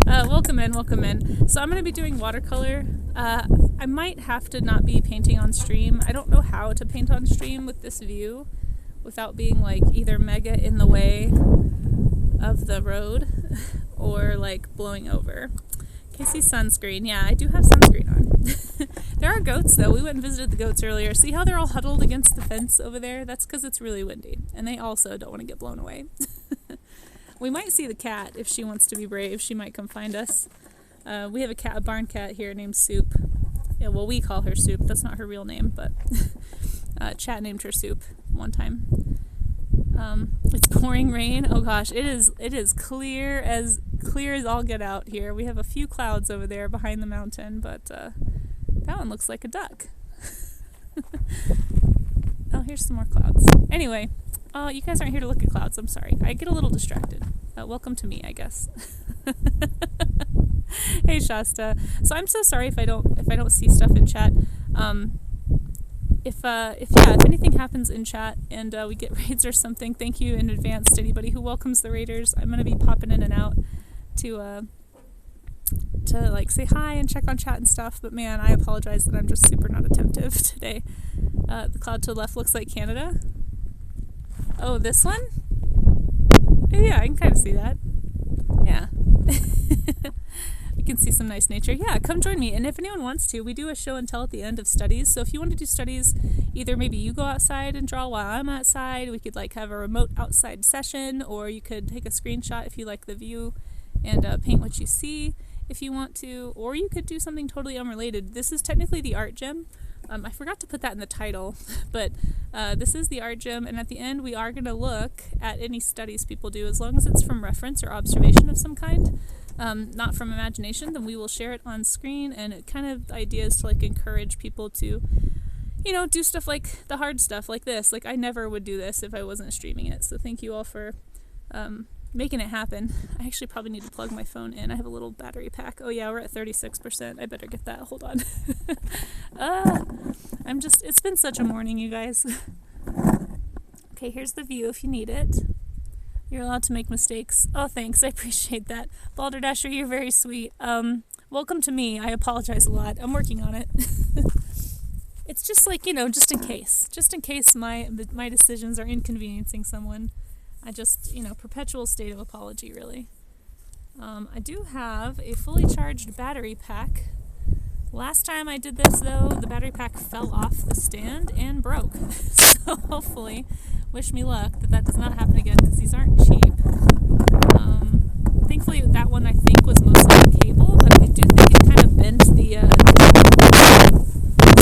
Welcome in, welcome in. So I'm going to be doing watercolor. I might have to not be painting on stream. I don't know how to paint on stream with this view without being like either mega in the way of the road or like blowing over. Casey, sunscreen. Yeah, I do have sunscreen on. There are goats though. We went and visited the goats earlier. See how they're all huddled against the fence over there? That's because it's really windy. And they also don't want to get blown away. We might see the cat if she wants to be brave. She might come find us. We have a barn cat here named Soup. Yeah, well, we call her Soup. That's not her real name, but Chat named her Soup one time. It's pouring rain. Oh gosh, it is clear as all get out here. We have a few clouds over there behind the mountain, but that one looks like a duck. Oh, here's some more clouds. Anyway. Oh, you guys aren't here to look at clouds. I'm sorry. I get a little distracted. Welcome to me, I guess. Hey, Shasta. So I'm so sorry if I don't see stuff in chat. If anything happens in chat and we get raids or something, thank you in advance to anybody who welcomes the raiders. I'm gonna be popping in and out to like say hi and check on chat and stuff. But man, I apologize that I'm just super not attentive today. The cloud to the left looks like Canada. Oh, this one? Yeah, I can kind of see that. Yeah. You can see some nice nature. Yeah, come join me. And if anyone wants to, we do a show and tell at the end of studies. So if you want to do studies, either maybe you go outside and draw while I'm outside. We could like have a remote outside session, or you could take a screenshot if you like the view and paint what you see if you want to. Or you could do something totally unrelated. This is technically the art gym. I forgot to put that in the title, but this is the art gym, and at the end we are going to look at any studies people do, as long as it's from reference or observation of some kind, not from imagination, then we will share it on screen, and it kind of the idea is to like encourage people to, you know, do stuff like the hard stuff like this. Like I never would do this if I wasn't streaming it, so thank you all for making it happen. I actually probably need to plug my phone in. I have a little battery pack. Oh yeah, we're at 36%. I better get that. Hold on. It's been such a morning, you guys. Okay, here's the view if you need it. You're allowed to make mistakes. Oh, thanks. I appreciate that. Balderdasher, you're very sweet. Welcome to me. I apologize a lot. I'm working on it. It's just like, you know, just in case my decisions are inconveniencing someone. I just, you know, perpetual state of apology, really. I do have a fully charged battery pack. Last time I did this, though, the battery pack fell off the stand and broke. So hopefully, wish me luck that does not happen again, because these aren't cheap. Thankfully, that one I think was mostly a cable, but I do think it kind of bent the...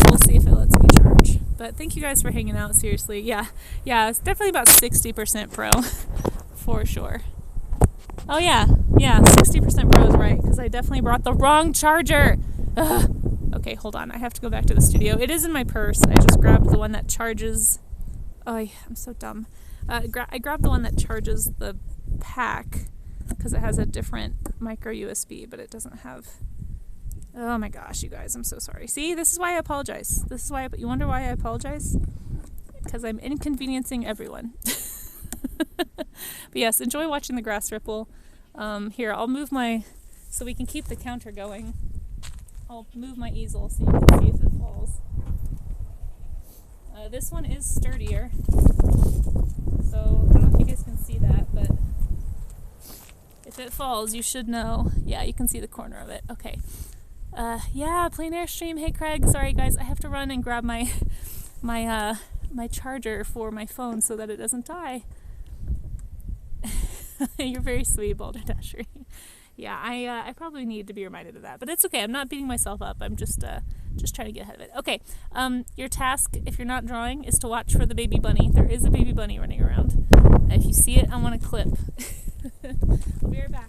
We'll see if it lets me charge. But thank you guys for hanging out, seriously. Yeah, it's definitely about 60% pro, for sure. Oh yeah, 60% pro is right, because I definitely brought the wrong charger. Ugh. Okay, hold on, I have to go back to the studio. It is in my purse. I just grabbed the one that charges... Oh, I'm so dumb. I grabbed the one that charges the pack, because it has a different micro USB, but it doesn't have... Oh my gosh, you guys, I'm so sorry. See, this is why I apologize. You wonder why I apologize? Because I'm inconveniencing everyone. But yes, enjoy watching the grass ripple. Here, I'll move so we can keep the counter going. I'll move my easel so you can see if it falls. This one is sturdier. So, I don't know if you guys can see that, but if it falls, you should know. Yeah, you can see the corner of it. Okay. Yeah, Plein Air stream. Hey, Craig. Sorry, guys. I have to run and grab my charger for my phone so that it doesn't die. You're very sweet, Balderdasher. Yeah, I probably need to be reminded of that, but it's okay. I'm not beating myself up. I'm just trying to get ahead of it. Okay. Your task, if you're not drawing, is to watch for the baby bunny. There is a baby bunny running around. If you see it, I want to clip. I'll be right back.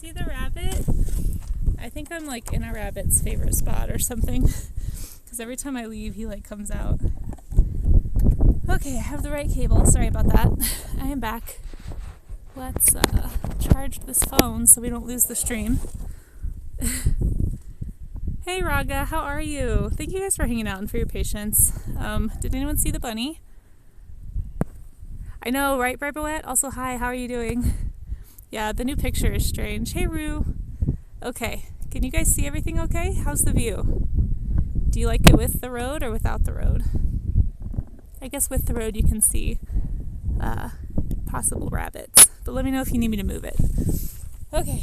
see the rabbit? I think I'm like in a rabbit's favorite spot or something. Because every time I leave, he like comes out. Okay, I have the right cable. Sorry about that. I am back. Let's charge this phone so we don't lose the stream. Hey Raga, how are you? Thank you guys for hanging out and for your patience. Did anyone see the bunny? I know, right, Barbawette? Also, hi, how are you doing? Yeah, the new picture is strange. Hey, Rue. Okay, can you guys see everything okay? How's the view? Do you like it with the road or without the road? I guess with the road you can see possible rabbits, but let me know if you need me to move it. Okay,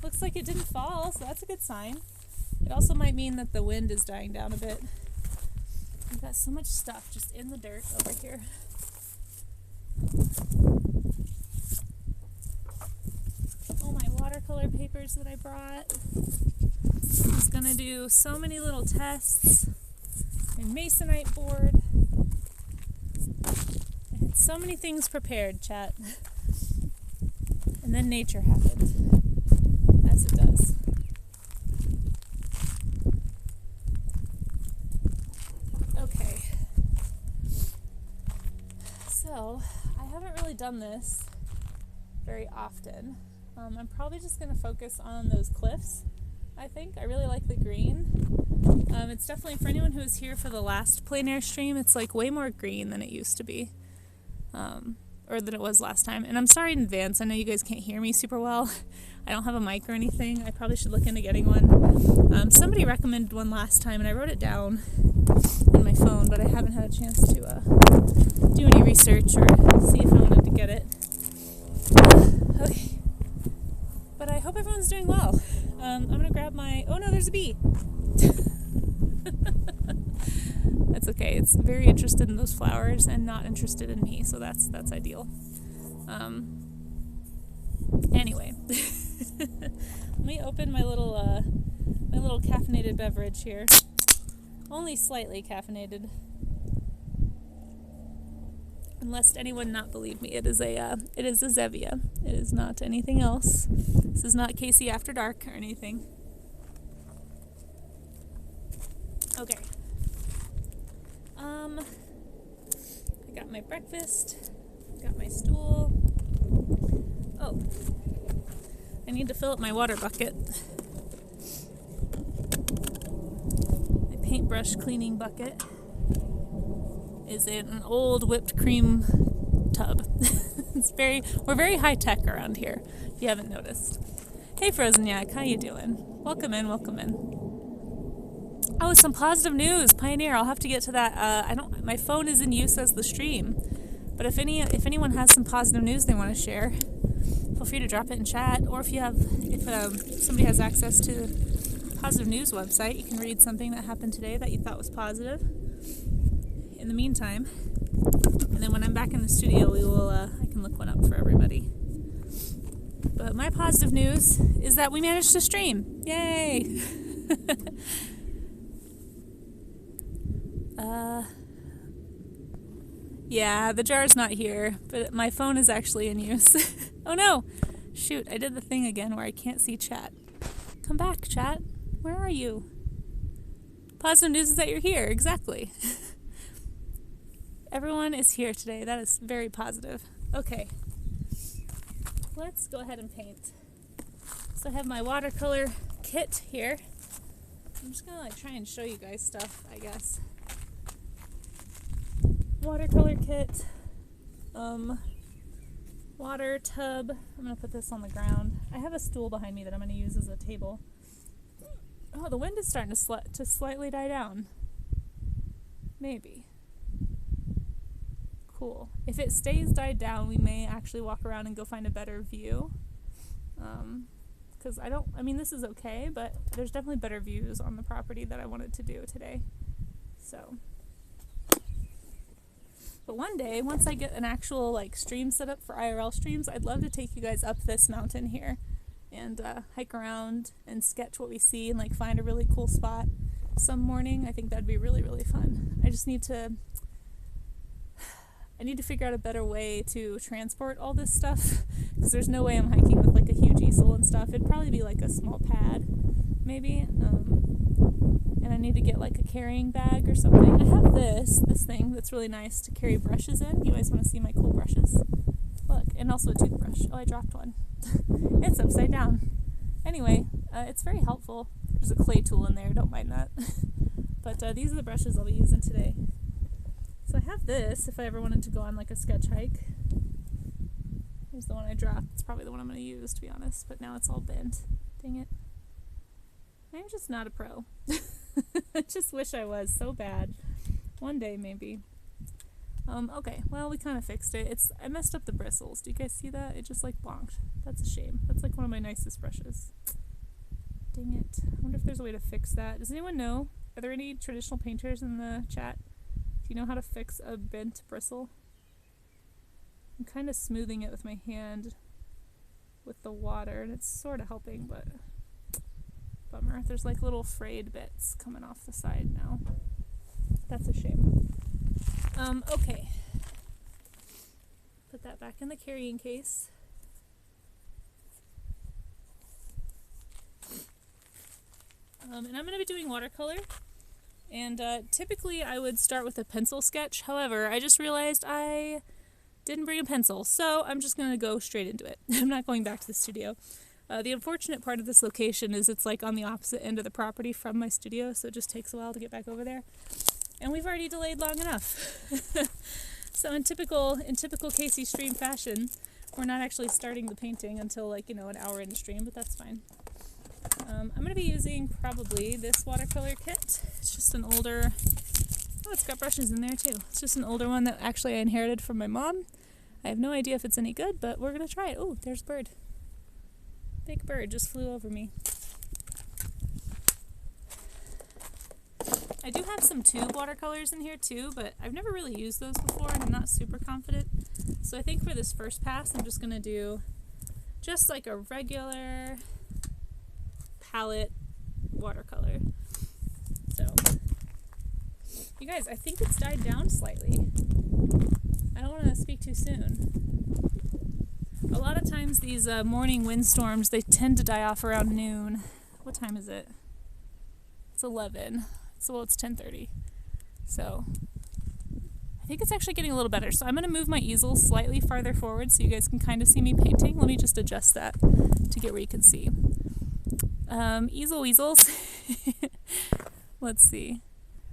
looks like it didn't fall, so that's a good sign. It also might mean that the wind is dying down a bit. We've got so much stuff just in the dirt over here. Oh, my watercolor papers that I brought. I was gonna do so many little tests. My masonite board. I had so many things prepared, chat. And then nature happened, as it does. Okay. So, I haven't really done this very often. I'm probably just going to focus on those cliffs, I think. I really like the green. It's definitely, for anyone who was here for the last Plein Air stream, it's like way more green than it used to be. Or than it was last time. And I'm sorry in advance, I know you guys can't hear me super well. I don't have a mic or anything. I probably should look into getting one. Somebody recommended one last time and I wrote it down in my phone, but I haven't had a chance to do any research or see if I wanted to get it. Okay. But I hope everyone's doing well. I'm gonna grab my... Oh no, there's a bee! That's okay. It's very interested in those flowers and not interested in me, so that's ideal. Anyway, let me open my little caffeinated beverage here. Only slightly caffeinated. And lest anyone not believe me, it is a Zevia. It is not anything else. This is not Casey After Dark or anything. Okay. I got my breakfast, got my stool. Oh, I need to fill up my water bucket. My paintbrush cleaning bucket is in an old whipped cream tub. We're very high tech around here, if you haven't noticed. Hey Frozen Yak, how you doing? Welcome in, welcome in. Oh, some positive news, Pioneer. I'll have to get to that. My phone is in use as the stream, but if anyone has some positive news they want to share, feel free to drop it in chat. Or if somebody has access to the positive news website, you can read something that happened today that you thought was positive. In the meantime, and then when I'm back in the studio, I can look one up for everybody. But my positive news is that we managed to stream. Yay! Yeah, the jar's not here, but my phone is actually in use. Oh no! Shoot, I did the thing again where I can't see chat. Come back, chat. Where are you? Positive news is that you're here, exactly. Everyone is here today. That is very positive. Okay. Let's go ahead and paint. So I have my watercolor kit here. I'm just gonna try and show you guys stuff, I guess. Watercolor kit, water tub. I'm gonna put this on the ground. I have a stool behind me that I'm gonna use as a table. Oh, the wind is starting to slightly die down. Maybe. Cool. If it stays died down, we may actually walk around and go find a better view. Because this is okay, but there's definitely better views on the property that I wanted to do today. So. But one day, once I get an actual stream set up for IRL streams, I'd love to take you guys up this mountain here and hike around and sketch what we see and find a really cool spot some morning. I think that'd be really, really fun. I just need to I need to figure out a better way to transport all this stuff, because there's no way I'm hiking with like a huge easel and stuff. It'd probably be like a small pad, maybe, and I need to get like a carrying bag or something. I have this thing that's really nice to carry brushes in. You guys want to see my cool brushes? Look, and also a toothbrush. Oh, I dropped one. It's upside down. Anyway, it's very helpful. There's a clay tool in there, don't mind that. But these are the brushes I'll be using today. So I have this if I ever wanted to go on like a sketch hike. Here's the one I dropped. It's probably the one I'm going to use, to be honest, but now it's all bent. Dang it. I'm just not a pro. I just wish I was so bad. One day, maybe. Okay, well, we kind of fixed it. I messed up the bristles. Do you guys see that? It just like bonked. That's a shame. That's like one of my nicest brushes. Dang it. I wonder if there's a way to fix that. Does anyone know? Are there any traditional painters in the chat? Do you know how to fix a bent bristle? I'm kind of smoothing it with my hand with the water, and it's sort of helping, but bummer. There's like little frayed bits coming off the side now. That's a shame. Okay. Put that back in the carrying case. And I'm going to be doing watercolor. And typically I would start with a pencil sketch. However, I just realized I didn't bring a pencil, so I'm just going to go straight into it. I'm not going back to the studio. The unfortunate part of this location is it's like on the opposite end of the property from my studio, so it just takes a while to get back over there. And we've already delayed long enough. So in typical Casey stream fashion, we're not actually starting the painting until like, an hour into stream, but that's fine. I'm going to be using probably this watercolor kit. It's just an older, it's got brushes in there too. It's just an older one that actually I inherited from my mom. I have no idea if it's any good, but we're going to try it. Oh, there's a bird. Big bird just flew over me. I do have some tube watercolors in here too, but I've never really used those before and I'm not super confident. So I think for this first pass, I'm just going to do just like a regular palette watercolor. So, you guys, I think it's died down slightly. I don't want to speak too soon. A lot of times these morning windstorms, they tend to die off around noon. What time is it? It's 11. So, it's 10:30. So, I think it's actually getting a little better. So I'm going to move my easel slightly farther forward so you guys can kind of see me painting. Let me just adjust that to get where you can see. Easel weasels. Let's see.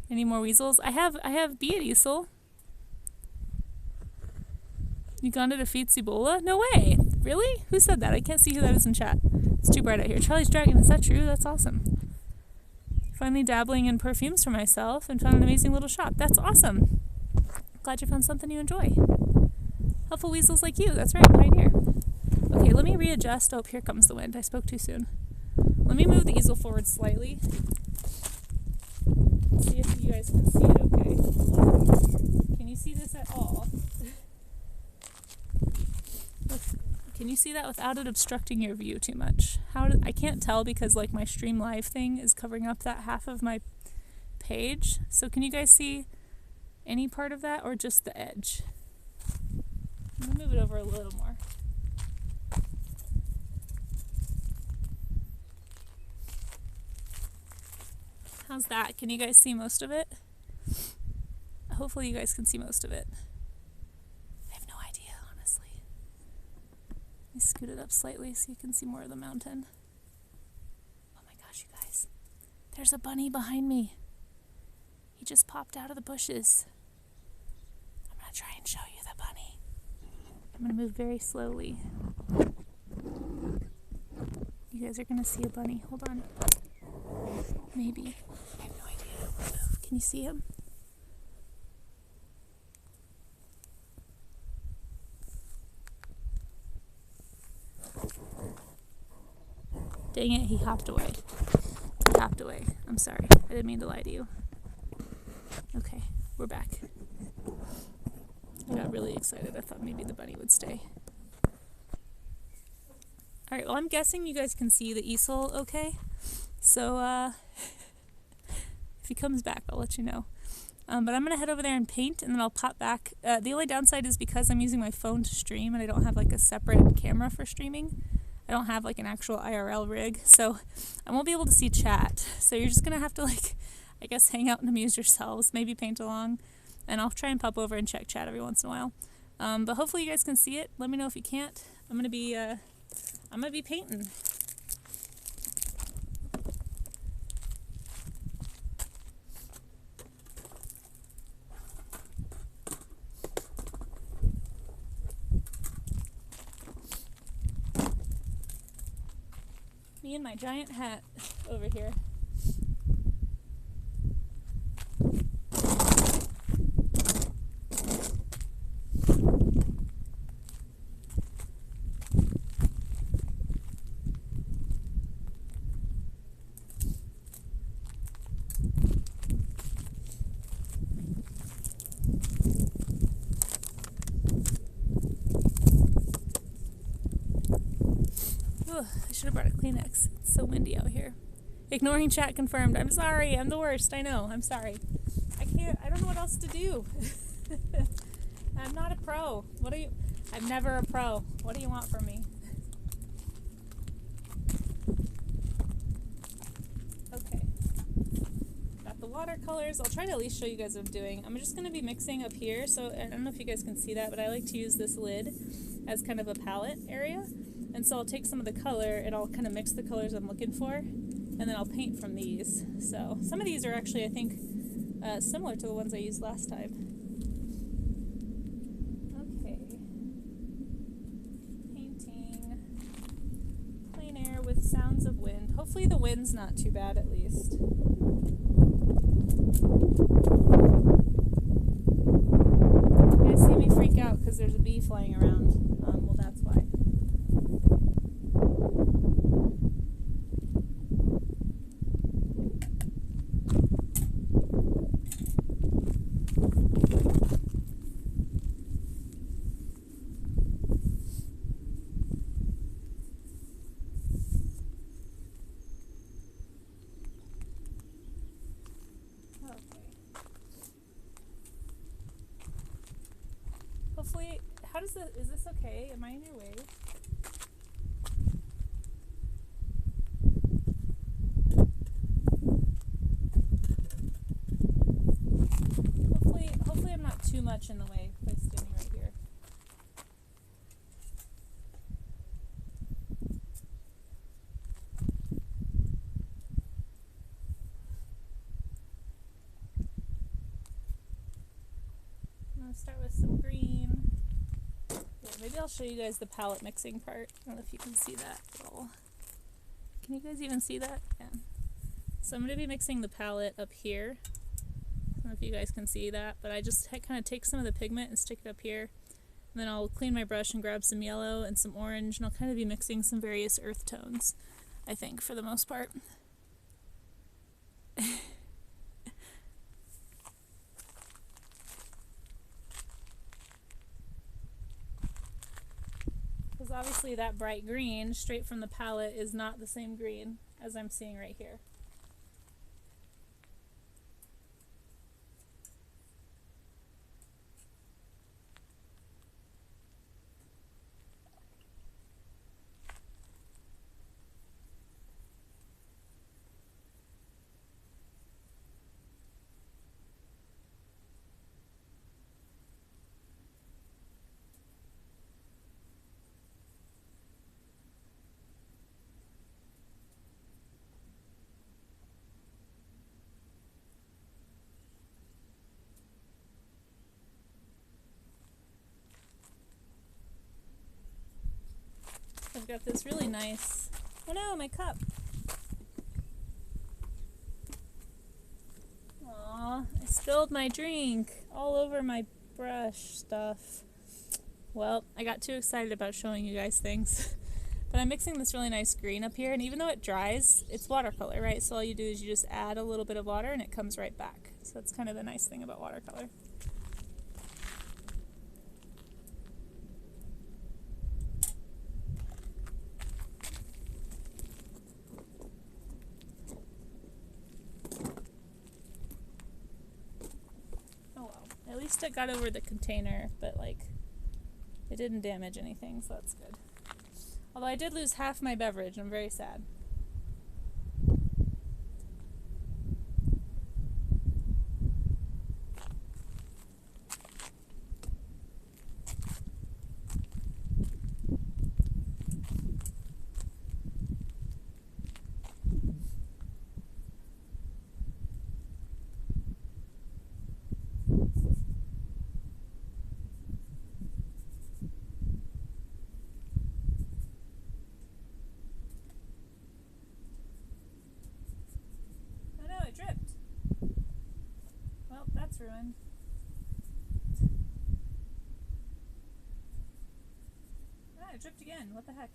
Any more weasels? I have be it easel. Uganda defeats Ebola? No way! Really? Who said that? I can't see who that is in chat. It's too bright out here. Charlie's Dragon, is that true? That's awesome. Finally dabbling in perfumes for myself and found an amazing little shop. That's awesome. Glad you found something you enjoy. Helpful weasels like you. That's right, Pioneer. Okay, let me readjust. Oh, here comes the wind. I spoke too soon. Let me move the easel forward slightly. See if you guys can see it okay. Can you see this at all? Can you see that without it obstructing your view too much? I can't tell because like my stream live thing is covering up that half of my page. So can you guys see any part of that or just the edge? I'm gonna move it over a little more. How's that? Can you guys see most of it? Hopefully you guys can see most of it. I have no idea, honestly. Let me scoot it up slightly so you can see more of the mountain. Oh my gosh, you guys. There's a bunny behind me. He just popped out of the bushes. I'm gonna try and show you the bunny. I'm gonna move very slowly. You guys are gonna see a bunny. Hold on. Maybe. I have no idea. Can you see him? Dang it, he hopped away. He hopped away. I'm sorry. I didn't mean to lie to you. Okay, we're back. I got really excited. I thought maybe the bunny would stay. Alright, well I'm guessing you guys can see the easel okay. So, if he comes back, I'll let you know. But I'm going to head over there and paint, and then I'll pop back. The only downside is because I'm using my phone to stream and I don't have like a separate camera for streaming. I don't have like an actual IRL rig, so I won't be able to see chat. So you're just going to have to like, I guess, hang out and amuse yourselves, maybe paint along, and I'll try and pop over and check chat every once in a while. But hopefully you guys can see it. Let me know if you can't. I'm going to be painting. Me and my giant hat over here. Ugh, I should have brought a Kleenex. It's so windy out here. Ignoring chat confirmed. I'm sorry. I'm the worst. I know. I'm sorry. I don't know what else to do. I'm not a pro. I'm never a pro. What do you want from me? Okay. Got the watercolors. I'll try to at least show you guys what I'm doing. I'm just going to be mixing up here. So I don't know if you guys can see that, but I like to use this lid as kind of a palette area. And so I'll take some of the color and I'll kind of mix the colors I'm looking for, and then I'll paint from these. So some of these are actually, I think, similar to the ones I used last time. Okay. Painting. Plein air with sounds of wind. Hopefully the wind's not too bad at least. You guys see me freak out because there's a bee flying around. Well, that's why. Hopefully, is this okay? Am I in your way? Hopefully I'm not too much in the way by standing right here. I'm going to start with some green. Yeah, maybe I'll show you guys the palette mixing part. I don't know if you can see that at all. Can you guys even see that? Yeah. So I'm going to be mixing the palette up here. I don't know if you guys can see that, but I just kind of take some of the pigment and stick it up here. And then I'll clean my brush and grab some yellow and some orange, and I'll kind of be mixing some various earth tones, I think, for the most part. Because obviously that bright green straight from the palette is not the same green as I'm seeing right here. I've got this really nice, oh no, my cup. Aw, I spilled my drink all over my brush stuff. Well, I got too excited about showing you guys things. But I'm mixing this really nice green up here, and even though it dries, it's watercolor, right? So all you do is you just add a little bit of water and it comes right back. So that's kind of the nice thing about watercolor. least it got over the container, but like it didn't damage anything, so that's good. Although I did lose half my beverage, I'm very sad. Ruined. Ah, it dripped again. What the heck?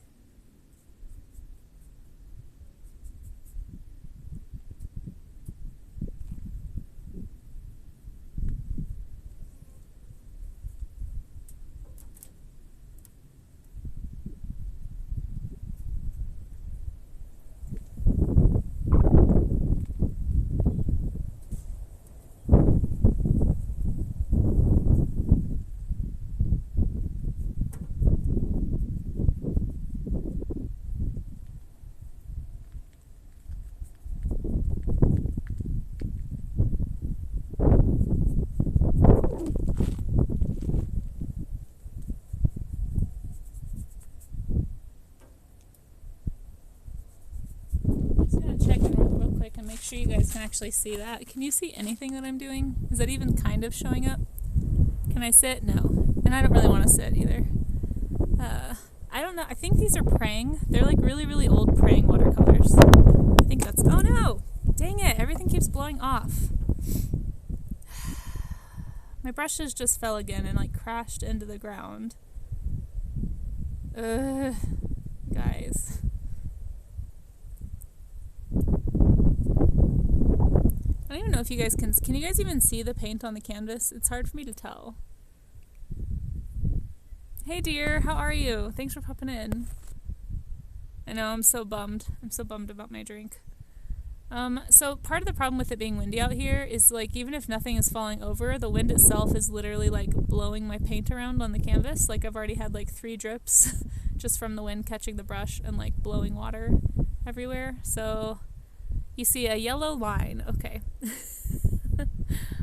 And make sure you guys can actually see that. Can you see anything that I'm doing? Is that even kind of showing up? Can I sit? No. And I don't really want to sit either. I don't know. I think these are praying. They're like really, really old praying watercolors. I think that's... Oh no! Dang it! Everything keeps blowing off. My brushes just fell again and like crashed into the ground. Guys. I don't even know if you guys can you guys even see the paint on the canvas? It's hard for me to tell. Hey dear, how are you? Thanks for popping in. I know, I'm so bummed. I'm so bummed about my drink. So part of the problem with it being windy out here is like even if nothing is falling over, the wind itself is literally like blowing my paint around on the canvas. Like I've already had like 3 drips just from the wind catching the brush and like blowing water everywhere. So you see a yellow line. Okay.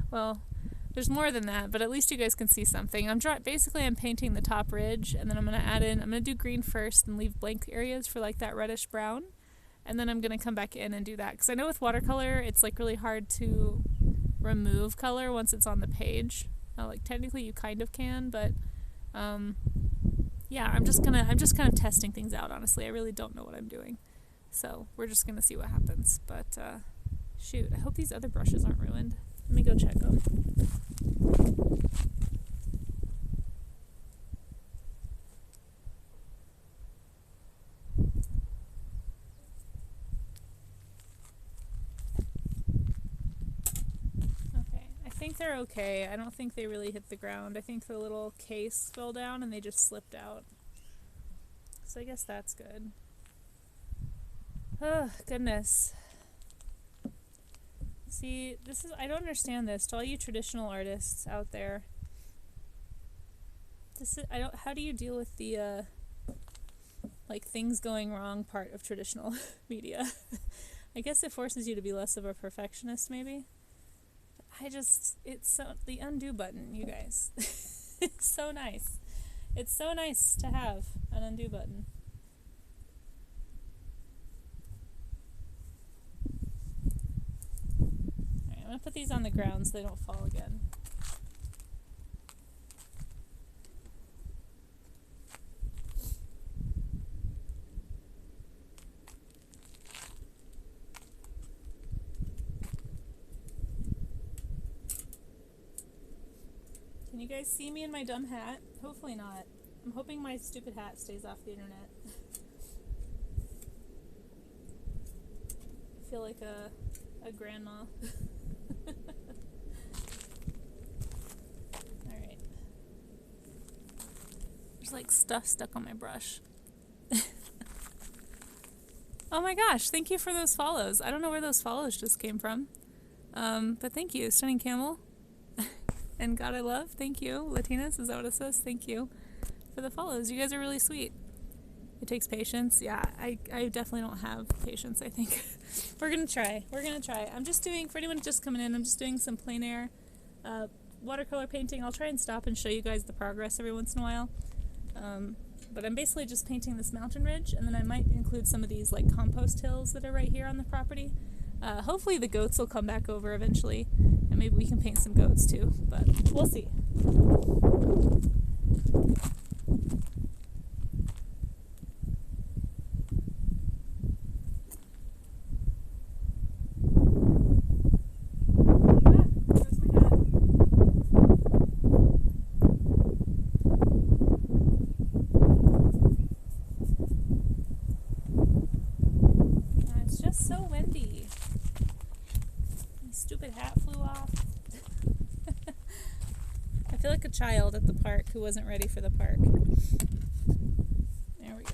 Well, there's more than that, but at least you guys can see something. Basically I'm painting the top ridge, and then I'm going to do green first and leave blank areas for like that reddish brown. And then I'm going to come back in and do that. Because I know with watercolor, it's like really hard to remove color once it's on the page. Like technically you kind of can, but yeah, I'm just kind of testing things out, honestly. I really don't know what I'm doing. So we're just going to see what happens. But shoot, I hope these other brushes aren't ruined. Let me go check them. Okay, I think they're okay. I don't think they really hit the ground. I think the little case fell down and they just slipped out. So I guess that's good. Oh, goodness. See, I don't understand this. To all you traditional artists out there, how do you deal with the, like, things going wrong part of traditional media? I guess it forces you to be less of a perfectionist, maybe? The undo button, you guys. It's so nice. It's so nice to have an undo button. I'm going to put these on the ground so they don't fall again. Can you guys see me in my dumb hat? Hopefully not. I'm hoping my stupid hat stays off the internet. I feel like a grandma. Alright. There's like stuff stuck on my brush. Oh my gosh, thank you for those follows. I don't know where those follows just came from. But thank you, Stunning Camel. and God I love. Thank you. Latinas, is that what it says? Thank you for the follows. You guys are really sweet. It takes patience. Yeah, I definitely don't have patience, I think. We're going to try. I'm just doing, for anyone just coming in, I'm just doing some plein air watercolor painting. I'll try and stop and show you guys the progress every once in a while. But I'm basically just painting this mountain ridge, and then I might include some of these like compost hills that are right here on the property. Hopefully the goats will come back over eventually, and maybe we can paint some goats too, but we'll see. Child at the park who wasn't ready for the park. There we go.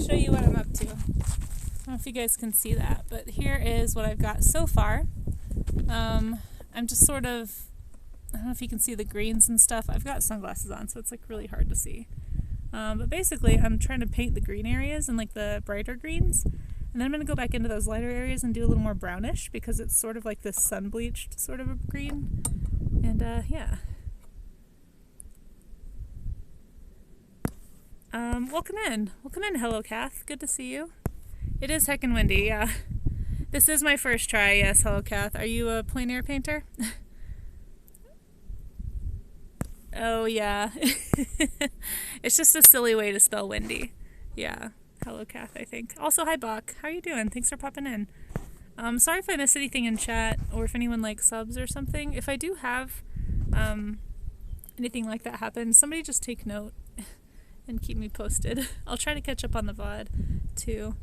Show you what I'm up to. I don't know if you guys can see that, but here is what I've got so far. I'm just sort of, I don't know if you can see the greens and stuff. I've got sunglasses on, so it's like really hard to see. But basically, I'm trying to paint the green areas and like the brighter greens, and then I'm going to go back into those lighter areas and do a little more brownish because it's sort of like this sun-bleached sort of a green. And yeah. Welcome in. Hello, Kath. Good to see you. It is heckin' windy, yeah. This is my first try, yes. Hello, Kath. Are you a plein air painter? Oh, yeah. It's just a silly way to spell windy. Yeah. Hello, Kath, I think. Also, hi, Bach. How are you doing? Thanks for popping in. Sorry if I missed anything in chat or if anyone likes subs or something. If I do have anything like that happen, somebody just take note and keep me posted. I'll try to catch up on the VOD too.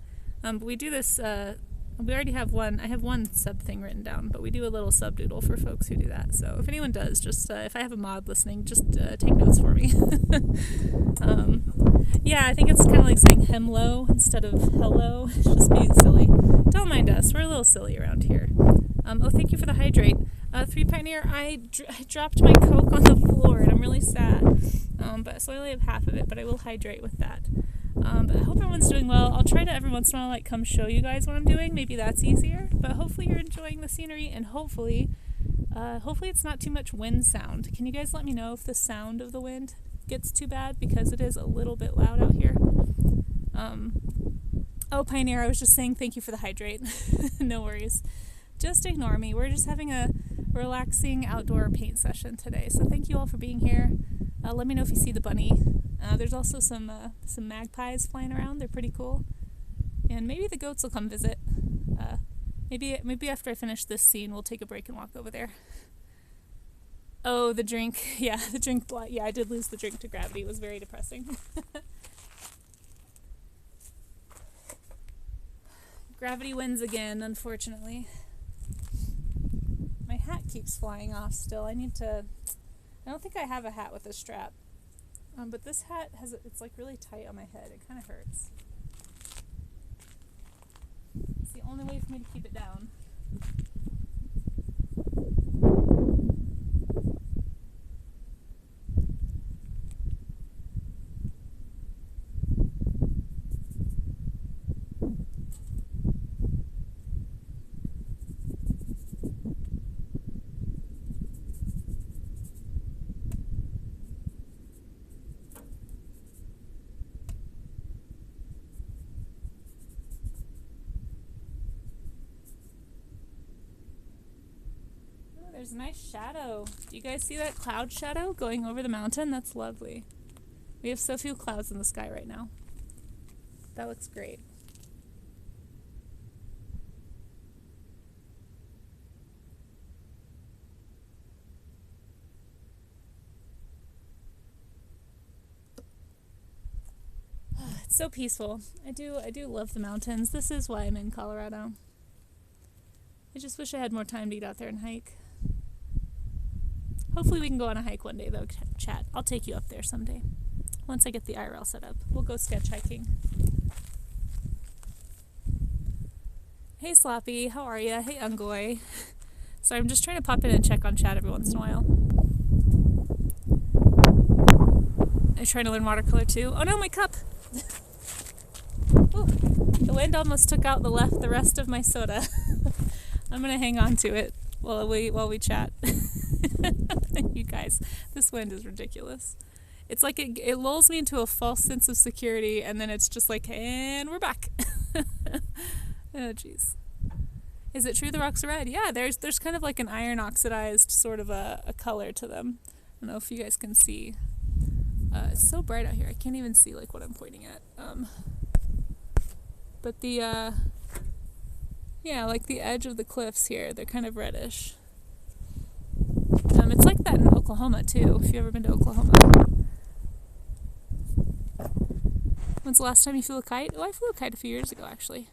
But we do this, we already have one, I have one sub thing written down, but we do a little sub doodle for folks who do that. So if anyone does, just, if I have a mod listening, just take notes for me. Yeah, I think it's kind of like saying hemlo instead of hello. It's just being silly. Don't mind us, we're a little silly around here. Oh, thank you for the hydrate. 3 Pioneer, I dropped my Coke on the floor and I'm really sad. But so I only have half of it, but I will hydrate with that. But I hope everyone's doing well. I'll try to every once in a while like come show you guys what I'm doing. Maybe that's easier. But hopefully you're enjoying the scenery, and hopefully it's not too much wind sound. Can you guys let me know if the sound of the wind gets too bad because it is a little bit loud out here. Oh, Plein Air, I was just saying thank you for the hydrate. No worries. Just ignore me. We're just having a relaxing outdoor paint session today. So thank you all for being here. Let me know if you see the bunny. There's also some magpies flying around. They're pretty cool. And maybe the goats will come visit. Maybe after I finish this scene, we'll take a break and walk over there. Oh, the drink. Yeah, the drink. Yeah, I did lose the drink to gravity. It was very depressing. Gravity wins again, unfortunately. My hat keeps flying off still. I don't think I have a hat with a strap. But this hat it's like really tight on my head. It kind of hurts. It's the only way for me to keep it down. There's a nice shadow. Do you guys see that cloud shadow going over the mountain? That's lovely. We have so few clouds in the sky right now. That looks great. It's so peaceful. I do love the mountains. This is why I'm in Colorado. I just wish I had more time to get out there and hike. Hopefully we can go on a hike one day, though, chat. I'll take you up there someday. Once I get the IRL set up. We'll go sketch hiking. Hey, Sloppy. How are ya? Hey, Ungoy. Sorry, I'm just trying to pop in and check on chat every once in a while. I'm trying to learn watercolor, too. Oh, no, my cup! Ooh, the wind almost took out the rest of my soda. I'm going to hang on to it while we chat. You guys, this wind is ridiculous. It's like it lulls me into a false sense of security, and then it's just like, and we're back. Oh, jeez. Is it true the rocks are red? Yeah, there's kind of like an iron oxidized sort of a color to them. I don't know if you guys can see. It's so bright out here. I can't even see like what I'm pointing at. But the yeah, like the edge of the cliffs here, they're kind of reddish. It's like that in Oklahoma, too, if you've ever been to Oklahoma. When's the last time you flew a kite? Oh, I flew a kite a few years ago, actually.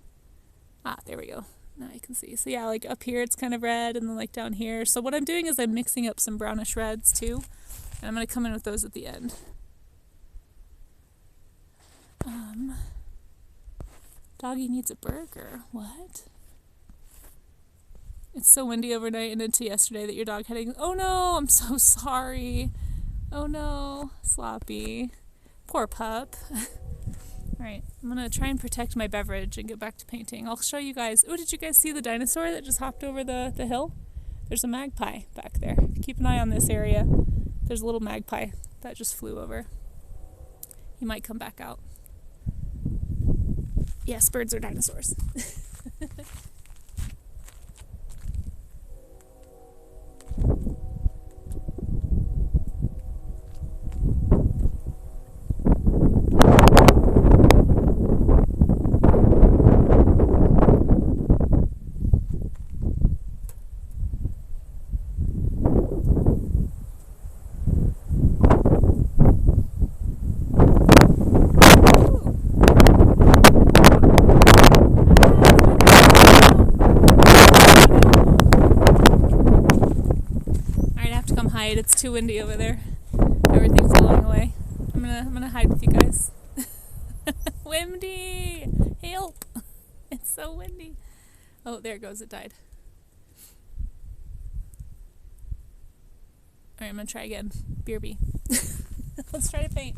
Ah, there we go. Now you can see. So yeah, like up here it's kind of red, and then like down here. So what I'm doing is I'm mixing up some brownish reds, too. And I'm going to come in with those at the end. Doggy needs a burger. What? It's so windy overnight and into yesterday that your dog had oh no, I'm so sorry. Oh no, Sloppy. Poor pup. Alright, I'm gonna try and protect my beverage and get back to painting. I'll show you guys. Oh, did you guys see the dinosaur that just hopped over the hill? There's a magpie back there. Keep an eye on this area. There's a little magpie that just flew over. He might come back out. Yes, birds are dinosaurs. It's too windy over there. Everything's blowing away. I'm gonna hide with you guys. Windy! Help! It's so windy. Oh, there it goes. It died. Alright, I'm gonna try again. BRB. Let's try to paint.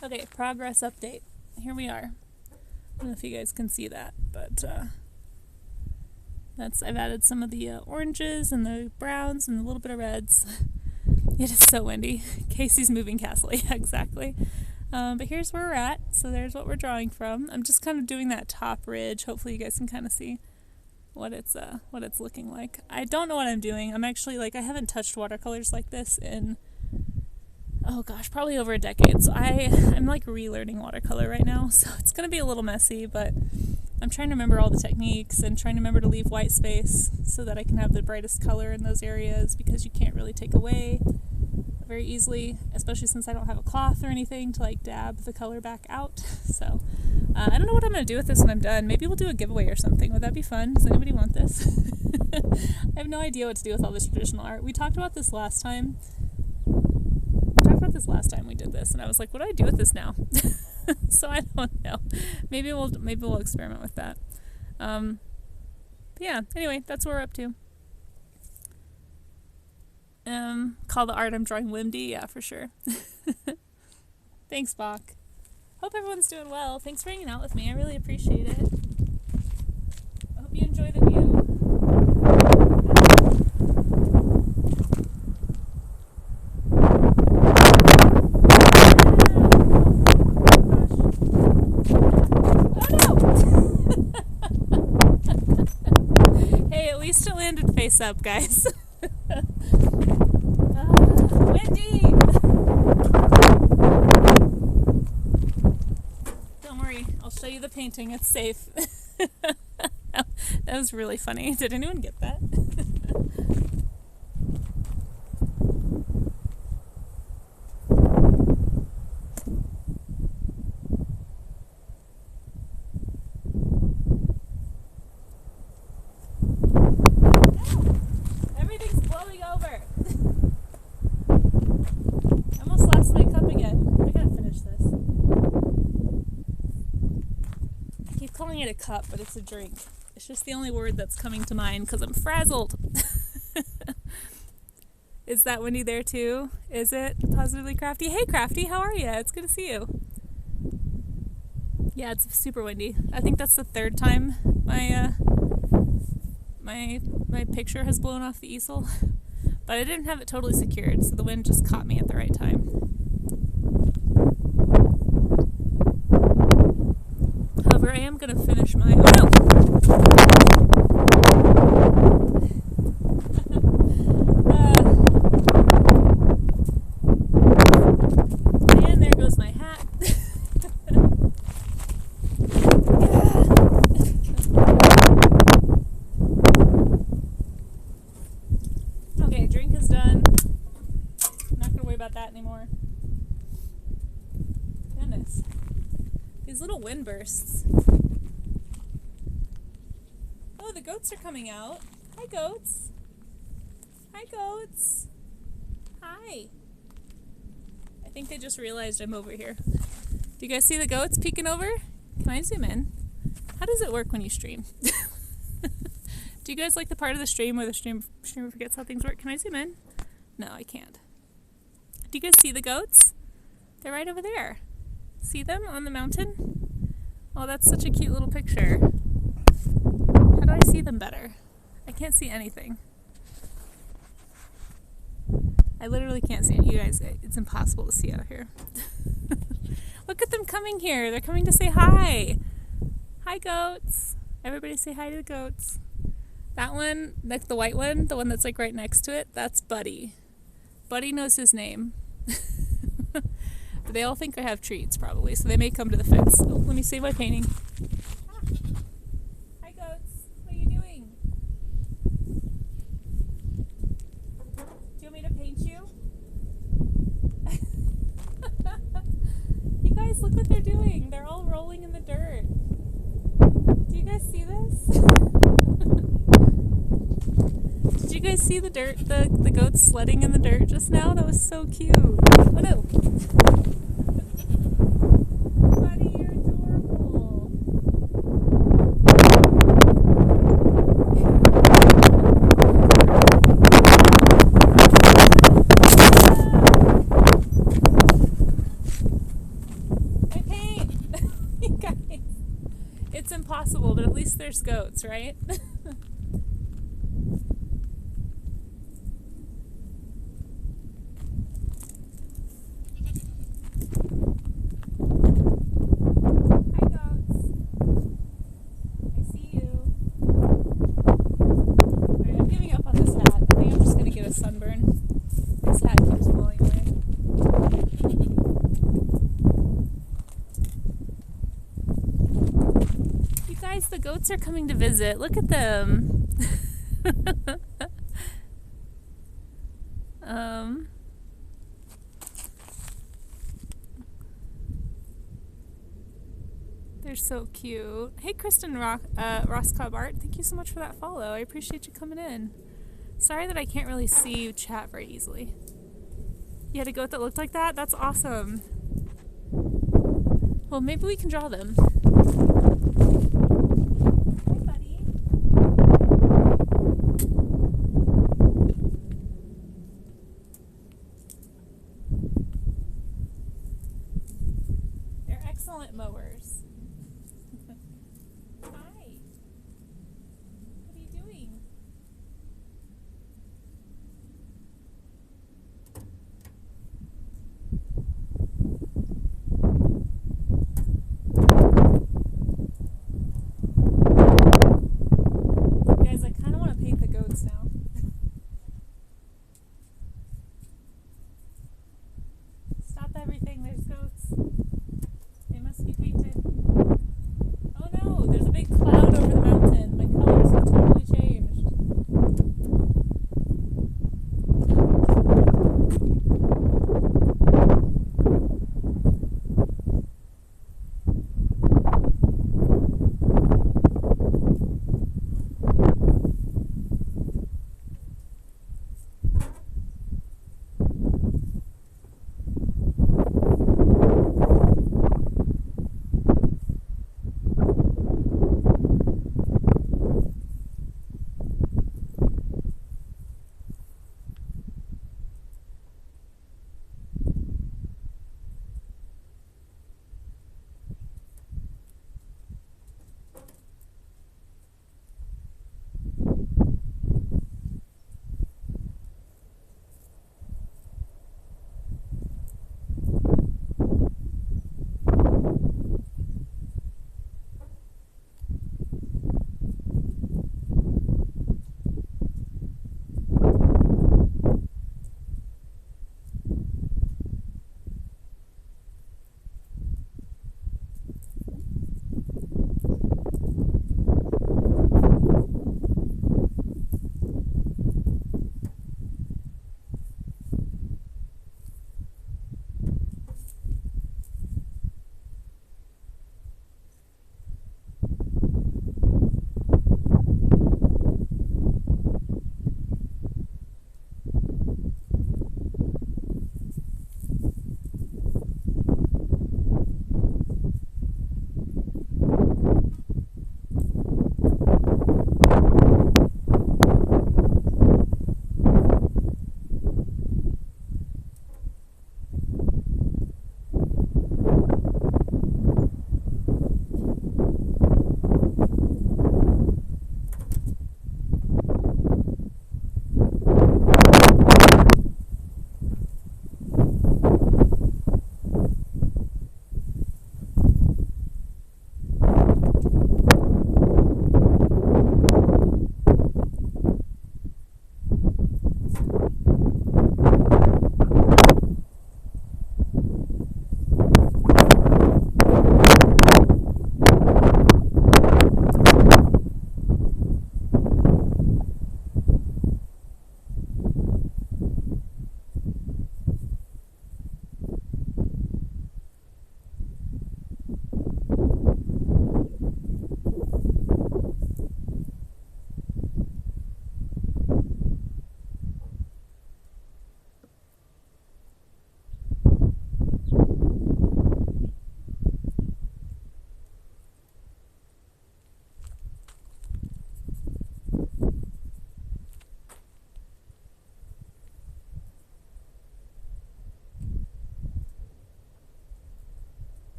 Okay, progress update. Here we are. I don't know if you guys can see that, but I've added some of the oranges and the browns and a little bit of reds. It is so windy. Casey's moving castle. Yeah, exactly. But here's where we're at. So there's what we're drawing from. I'm just kind of doing that top ridge. Hopefully you guys can kind of see what it's looking like. I don't know what I'm doing. I'm actually I haven't touched watercolors like this in, oh gosh, probably over a decade. So I'm relearning watercolor right now. So it's gonna be a little messy, but I'm trying to remember all the techniques and trying to remember to leave white space so that I can have the brightest color in those areas, because you can't really take away very easily, especially since I don't have a cloth or anything to dab the color back out. So I don't know what I'm going to do with this when I'm done. Maybe we'll do a giveaway or something. Would that be fun? Does anybody want this? I have no idea what to do with all this traditional art. We talked about this last time. We did this, and I was like, what do I do with this now? So I don't know. Maybe we'll experiment with that. But yeah, anyway, that's what we're up to. Call the art I'm drawing windy, yeah, for sure. Thanks, Bach. Hope everyone's doing well. Thanks for hanging out with me. I really appreciate it. I hope you enjoy the view. Landed face up, guys. Windy! Don't worry, I'll show you the painting. It's safe. That was really funny. Did anyone get that? It a cup, but it's a drink. It's just the only word that's coming to mind because I'm frazzled. Is that Wendy there too? Is it Positively Crafty? Hey Crafty, how are you? It's good to see you. Yeah, it's super windy. I think that's the third time my picture has blown off the easel, but I didn't have it totally secured, so the wind just caught me at the right time. However, I am going to finish my... Oh, no! And there goes my hat. Okay, drink is done. I'm not going to worry about that anymore. Goodness. These little wind bursts. Oh, the goats are coming out. Hi, goats. Hi, goats. Hi. I think they just realized I'm over here. Do you guys see the goats peeking over? Can I zoom in? How does it work when you stream? Do you guys like the part of the stream where the streamer forgets how things work? Can I zoom in? No, I can't. Do you guys see the goats? They're right over there. See them on the mountain? Oh, that's such a cute little picture. How do I see them better? I can't see anything. I literally can't see it. You guys, it's impossible to see out here. Look at them coming here. They're coming to say hi. Hi, goats. Everybody say hi to the goats. That one, like the white one, the one that's right next to it, that's Buddy. Buddy knows his name. But they all think I have treats, probably, so they may come to the fence. Oh, let me see my painting. Ah. Hi, goats. What are you doing? Do you want me to paint you? You guys, look what they're doing. They're all rolling in the dirt. Do you guys see this? Did you guys see the dirt, the goats sledding in the dirt just now? That was so cute. Oh no. Buddy, you're adorable. least there's goats, right? Hi, goats. I see you. Alright, I'm giving up on this hat. I think I'm just gonna get a sunburn. This hat keeps blowing away. You guys, the goats are coming to visit. Look at them. They're so cute. Hey, Kristen Roscoe Art, thank you so much for that follow. I appreciate you coming in. Sorry that I can't really see you chat very easily. You had a goat that looked like that? That's awesome. Well, maybe we can draw them. Hi, buddy. They're excellent mowers. Hi. What are you doing? Guys, I kind of want to paint the goats now. Stop everything, there's goats. They must be painted.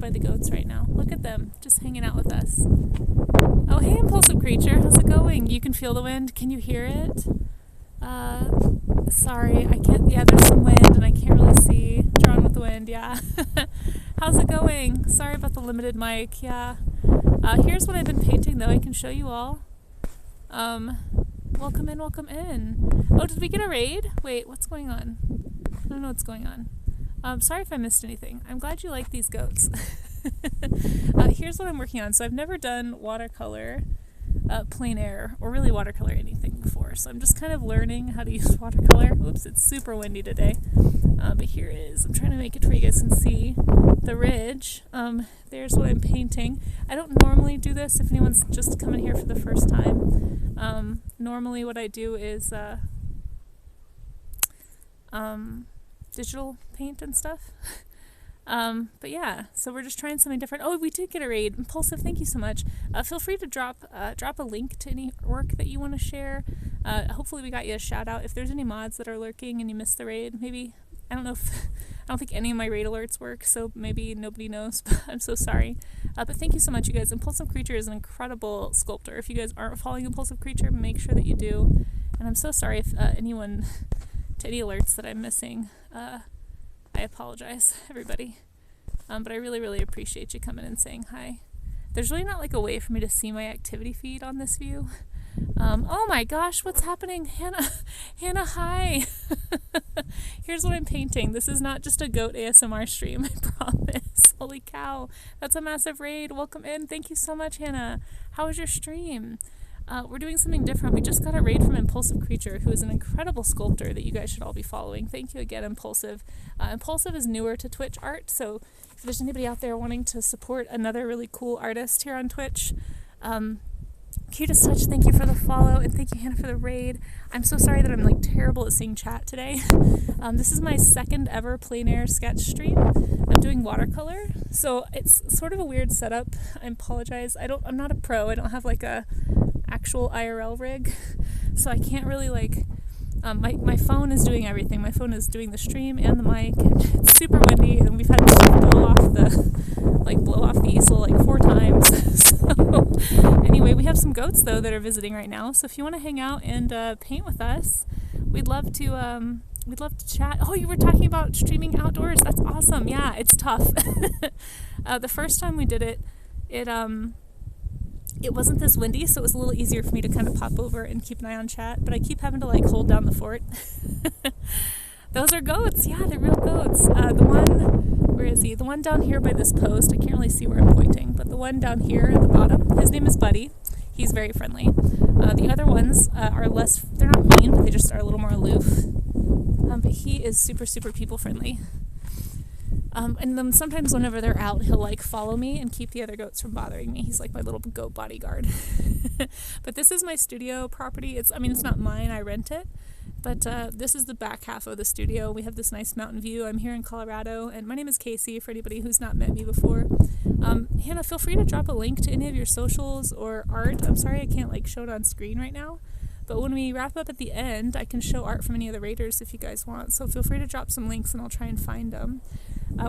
by the goats right now. Look at them, just hanging out with us. Oh, hey, impulsive creature. How's it going? You can feel the wind. Can you hear it? Sorry, I can't. Yeah, there's some wind and I can't really see. Drawn with the wind, yeah. How's it going? Sorry about the limited mic, yeah. Here's what I've been painting, though. I can show you all. Welcome in, welcome in. Oh, did we get a raid? Wait, what's going on? I don't know what's going on. Sorry if I missed anything. I'm glad you like these goats. Here's what I'm working on. So I've never done watercolor, plein air, or really watercolor anything before. So I'm just kind of learning how to use watercolor. Oops, it's super windy today. But here it is. I'm trying to make it where you guys can see the ridge. There's what I'm painting. I don't normally do this if anyone's just coming here for the first time. Normally what I do is digital paint and stuff. But yeah, so we're just trying something different. Oh, we did get a raid. Impulsive, thank you so much. Feel free to drop a link to any work that you want to share. Hopefully we got you a shout out. If there's any mods that are lurking and you missed the raid, maybe, I don't know if, I don't think any of my raid alerts work, so maybe nobody knows, but I'm so sorry. But thank you so much, you guys. Impulsive Creature is an incredible sculptor. If you guys aren't following Impulsive Creature, make sure that you do. And I'm so sorry if anyone, to any alerts that I'm missing, I apologize, everybody. But I really, really appreciate you coming and saying hi. There's really not like a way for me to see my activity feed on this view. Oh my gosh, what's happening? Hannah, hi. Here's what I'm painting. This is not just a goat ASMR stream, I promise. Holy cow, that's a massive raid. Welcome in. Thank you so much, Hannah. How was your stream? We're doing something different. We just got a raid from Impulsive Creature, who is an incredible sculptor that you guys should all be following. Thank you again, Impulsive. Impulsive is newer to Twitch art, so if there's anybody out there wanting to support another really cool artist here on Twitch, Cutest Touch, thank you for the follow, and thank you, Hannah, for the raid. I'm so sorry that I'm like terrible at seeing chat today. This is my second ever plein air sketch stream. I'm doing watercolor, so it's sort of a weird setup. I apologize. I'm not a pro. I don't have like a actual IRL rig, so I can't really like, my phone is doing everything. My phone is doing the stream and the mic, and it's super windy, and we've had to blow off the easel like 4 times. So anyway, we have some goats though that are visiting right now, so if you want to hang out and paint with us, we'd love to chat. Oh, you were talking about streaming outdoors. That's awesome. Yeah, it's tough. The first time we did it, it wasn't this windy, so it was a little easier for me to kind of pop over and keep an eye on chat, but I keep having to like hold down the fort. Those are goats. Yeah, they're real goats. Where is he? The one down here by this post, I can't really see where I'm pointing, but the one down here at the bottom, his name is Buddy. He's very friendly. The other ones are less, they're not mean, but they just are a little more aloof. But he is super, super people friendly. And then sometimes whenever they're out, he'll like follow me and keep the other goats from bothering me. He's like my little goat bodyguard. But this is my studio property. It's not mine, I rent it. But this is the back half of the studio. We have this nice mountain view. I'm here in Colorado, and my name is Casey, for anybody who's not met me before. Hannah, feel free to drop a link to any of your socials or art. I'm sorry I can't like show it on screen right now. But when we wrap up at the end, I can show art from any of the raiders if you guys want. So feel free to drop some links and I'll try and find them.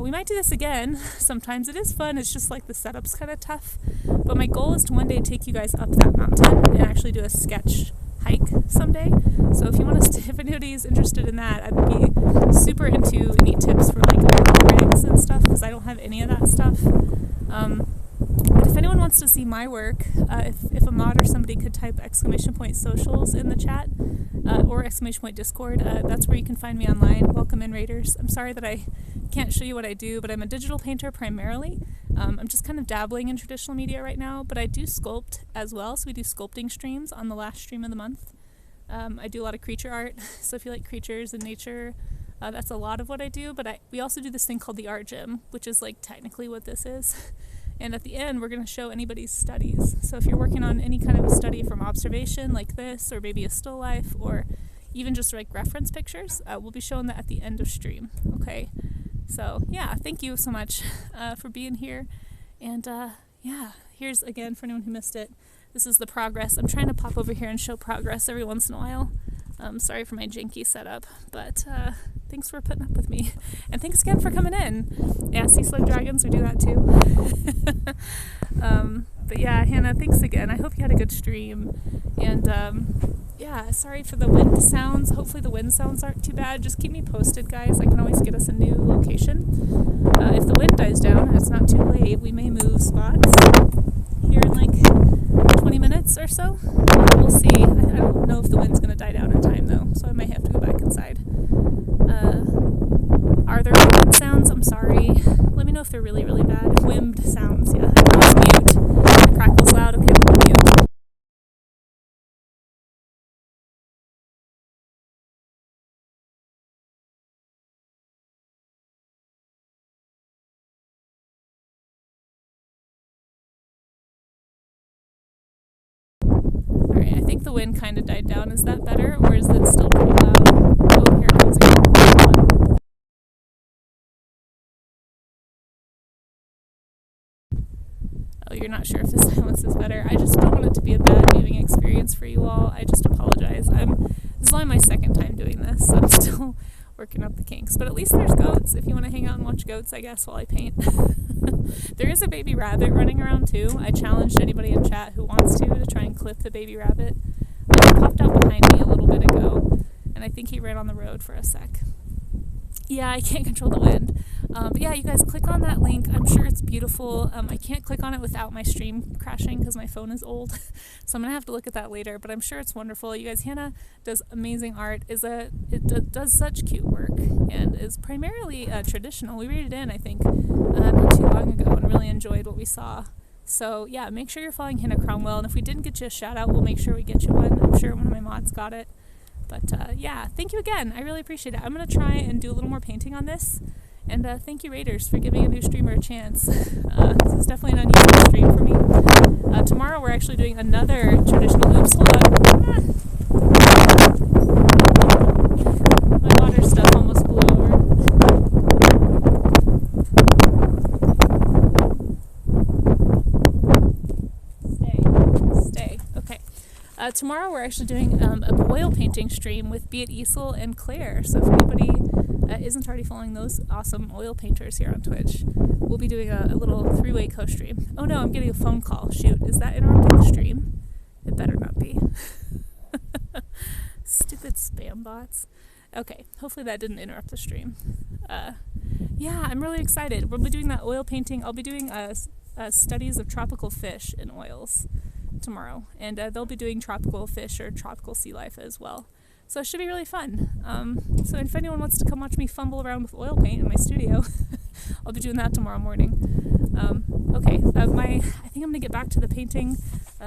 We might do this again. Sometimes it is fun. It's just like the setup's kind of tough. But my goal is to one day take you guys up that mountain and actually do a sketch hike someday. So if you want us to, if anybody's interested in that, I'd be super into any tips for like rigs and stuff, because I don't have any of that stuff. But if anyone wants to see my work, if a mod or somebody could type !socials in the chat, or !Discord, that's where you can find me online. Welcome in, Raiders. I'm sorry that I can't show you what I do, but I'm a digital painter primarily. I'm just kind of dabbling in traditional media right now, but I do sculpt as well, so we do sculpting streams on the last stream of the month. I do a lot of creature art, so if you like creatures and nature, that's a lot of what I do, but we also do this thing called the art gym, which is like technically what this is. And at the end, we're going to show anybody's studies. So if you're working on any kind of a study from observation like this, or maybe a still life, or even just like reference pictures, we'll be showing that at the end of stream. Okay, so yeah, thank you so much for being here. And yeah, here's again for anyone who missed it. This is the progress. I'm trying to pop over here and show progress every once in a while. Sorry for my janky setup, but Thanks for putting up with me. And thanks again for coming in. Yeah, sea slug dragons, we do that too. But yeah, Hannah, thanks again. I hope you had a good stream. And yeah, sorry for the wind sounds. Hopefully the wind sounds aren't too bad. Just keep me posted, guys. I can always get us a new location. If the wind dies down and it's not too late, we may move spots here in like 20 minutes or so. We'll see. I don't know if the wind's going to die down in time though, so I might have to go back inside. Are there wind sounds? I'm sorry. Let me know if they're really, really bad. Wind sounds, yeah. Let's mute. The crackle's loud. Okay, we'll go mute. Alright, I think the wind kind of died down. Is that better, or is it still pretty loud? Oh, here it comes again. Oh, you're not sure if the silence is better. I just don't want it to be a bad viewing experience for you all. I just apologize. This is only my second time doing this, so I'm still working up the kinks. But at least there's goats, if you want to hang out and watch goats, I guess, while I paint. There is a baby rabbit running around too. I challenged anybody in chat who wants to try and clip the baby rabbit. He popped out behind me a little bit ago, and I think he ran on the road for a sec. Yeah, I can't control the wind. But yeah, you guys click on that link. I'm sure it's beautiful. I can't click on it without my stream crashing because my phone is old. So I'm going to have to look at that later, but I'm sure it's wonderful. You guys, Hannah does amazing art. It does such cute work and is primarily traditional. We read it in, I think, not too long ago and really enjoyed what we saw. So yeah, make sure you're following Hannah Cromwell. And if we didn't get you a shout out, we'll make sure we get you one. I'm sure one of my mods got it. But yeah, thank you again. I really appreciate it. I'm going to try and do a little more painting on this. And thank you, Raiders, for giving a new streamer a chance. This is definitely an unusual stream for me. Tomorrow we're actually doing another traditional... Oops, hold on. My water stuff almost blew over. Stay. Okay. Tomorrow we're actually doing an oil painting stream with Be It Easel and Claire. So if anybody isn't already following those awesome oil painters here on Twitch, we'll be doing a little three-way co-stream. Oh no, I'm getting a phone call. Shoot, is that interrupting the stream? It better not be. Stupid spam bots. Okay, hopefully that didn't interrupt the stream. Yeah, I'm really excited. We'll be doing that oil painting. I'll be doing studies of tropical fish in oils tomorrow, and they'll be doing tropical fish or tropical sea life as well. So it should be really fun. So if anyone wants to come watch me fumble around with oil paint in my studio, I'll be doing that tomorrow morning. Okay, I think I'm gonna get back to the painting.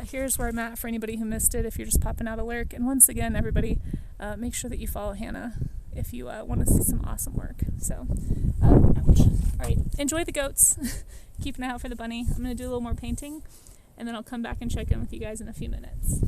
Here's where I'm at for anybody who missed it, if you're just popping out a lurk. And once again, everybody, make sure that you follow Hannah if you want to see some awesome work. So, ouch. All right, enjoy the goats. Keep an eye out for the bunny. I'm gonna do a little more painting, and then I'll come back and check in with you guys in a few minutes.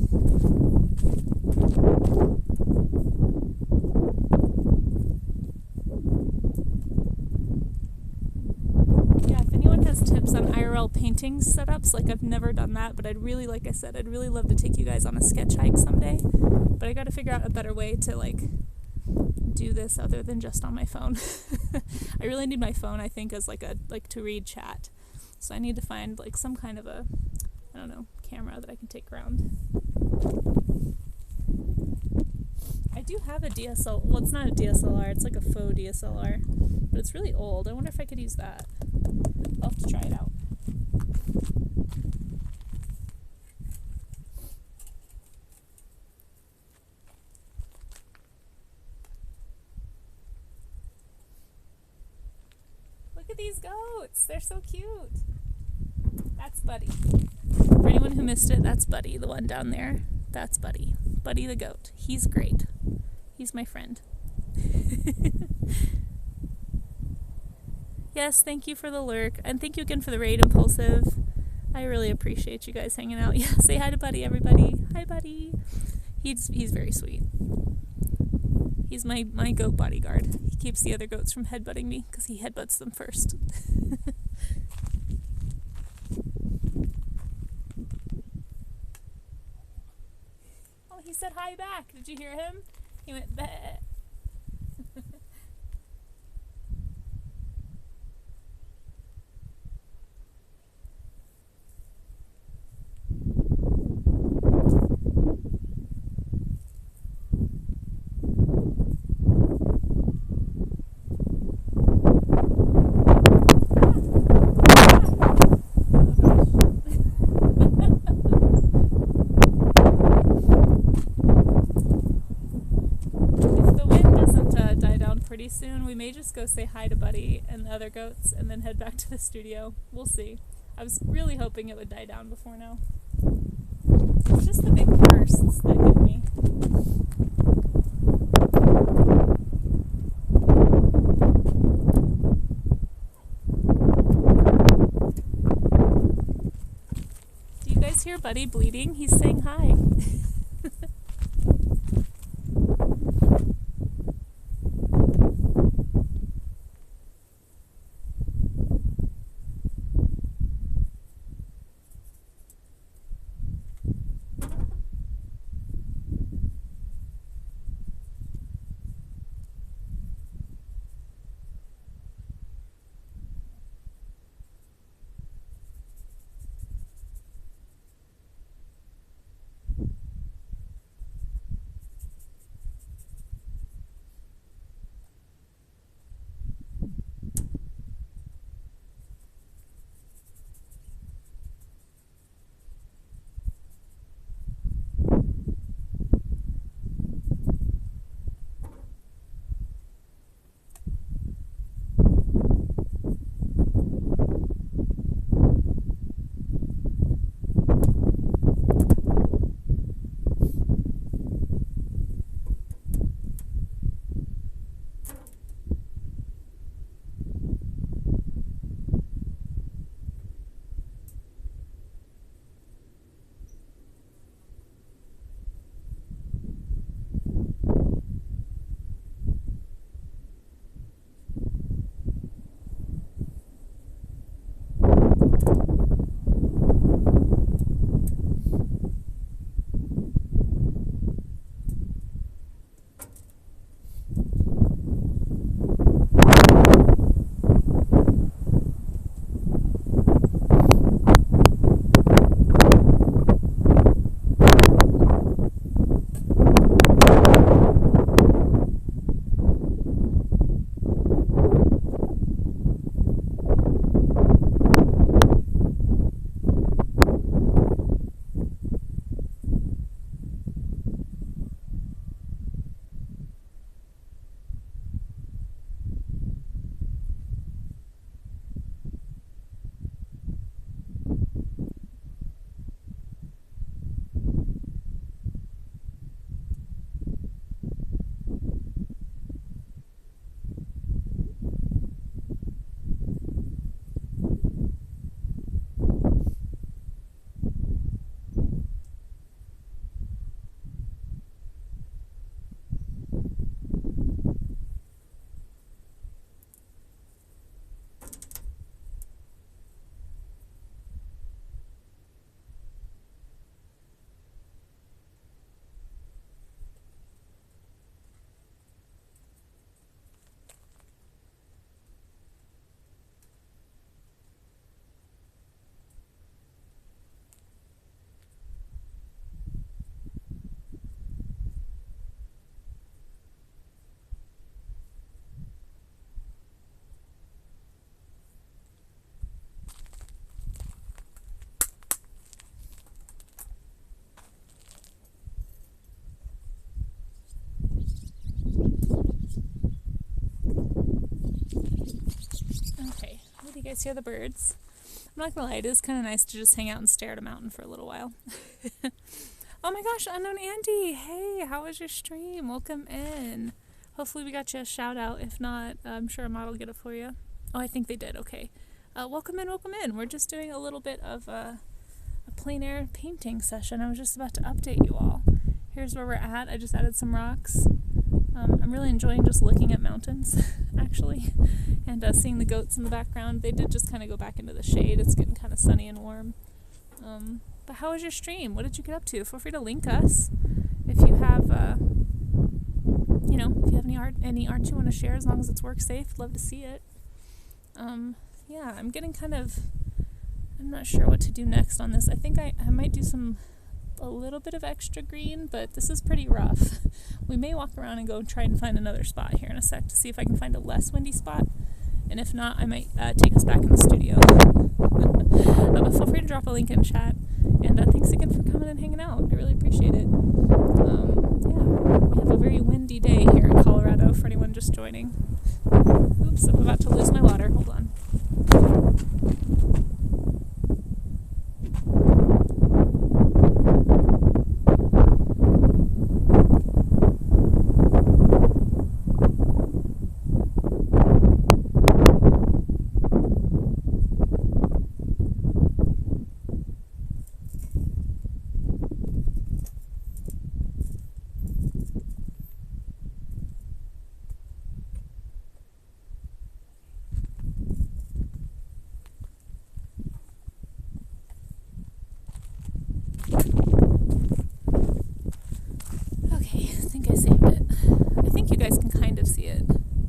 Yeah, if anyone has tips on IRL painting setups, like I've never done that, but I'd really, like I said, I'd really love to take you guys on a sketch hike someday, but I gotta figure out a better way to like do this other than just on my phone. I really need my phone, I think, as like to read chat. So I need to find like some kind of a, I don't know, camera that I can take around. I do have a DSLR. Well, it's not a DSLR, it's like a faux DSLR, but it's really old. I wonder if I could use that. I'll have to try it out. Look at these goats. They're so cute. That's Buddy. For anyone who missed it, that's Buddy, the one down there. That's Buddy. Buddy the goat. He's great. He's my friend. Yes, thank you for the lurk. And thank you again for the raid, Impulsive. I really appreciate you guys hanging out. Yeah, say hi to Buddy, everybody. Hi, Buddy. He's very sweet. He's my goat bodyguard. He keeps the other goats from headbutting me because he headbutts them first. Oh, he said hi back. Did you hear him? He went, bleh. just go say hi to Buddy and the other goats and then head back to the studio. We'll see. I was really hoping it would die down before now. It's just the big bursts that get me. Do you guys hear Buddy bleeding? He's saying hi. You guys hear the birds? I'm not gonna lie, it is kind of nice to just hang out and stare at a mountain for a little while. Oh my gosh, Unknown Andy! Hey, how was your stream? Welcome in. Hopefully we got you a shout out. If not, I'm sure Ahmad will get it for you. Oh, I think they did. Okay. Welcome in, welcome in. We're just doing a little bit of a plein air painting session. I was just about to update you all. Here's where we're at. I just added some rocks. I'm really enjoying just looking at mountains, actually, and seeing the goats in the background. They did just kind of go back into the shade. It's getting kind of sunny and warm. But how was your stream? What did you get up to? Feel free to link us if you have, if you have any art you want to share, as long as it's work safe. Love to see it. Yeah, I'm getting I'm not sure what to do next on this. I think I might do a little bit of extra green, but this is pretty rough. We may walk around and go try and find another spot here in a sec to see if I can find a less windy spot, and if not, I might take us back in the studio. But feel free to drop a link in chat. And thanks again for coming and hanging out. I really appreciate it. Yeah, we have a very windy day here in Colorado for anyone just joining. Oops, I'm about to lose my water. Hold on.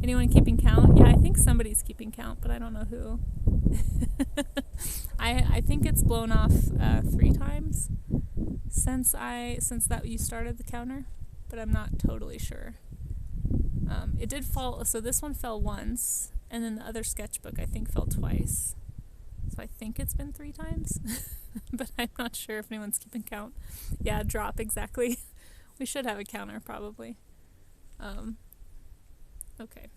Anyone keeping count? Yeah, I think somebody's keeping count, but I don't know who. I think it's blown off 3 times since that you started the counter, but I'm not totally sure. It did fall, so this one fell once, and then the other sketchbook I think fell twice. So I think it's been 3 times, but I'm not sure if anyone's keeping count. Yeah, drop, exactly. We should have a counter, probably. Okay.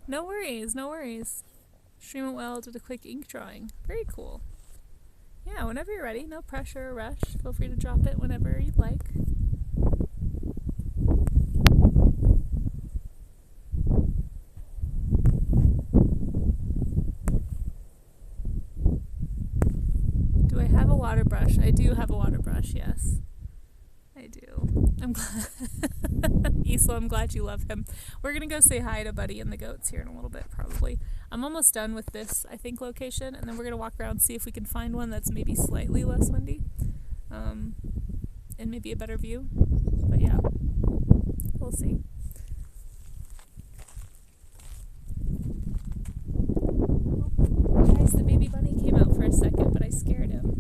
No worries, no worries. Stream it well, did a quick ink drawing. Very cool. Yeah, whenever you're ready, no pressure or rush. Feel free to drop it whenever you'd like. Do I have a water brush? I do have a water brush, yes. I do. I'm glad. Isla, I'm glad you love him. We're gonna go say hi to Buddy and the goats here in a little bit, probably. I'm almost done with this, I think, location, and then we're gonna walk around and see if we can find one that's maybe slightly less windy, and maybe a better view. But yeah, we'll see. Oh, guys, the baby bunny came out for a second, but I scared him.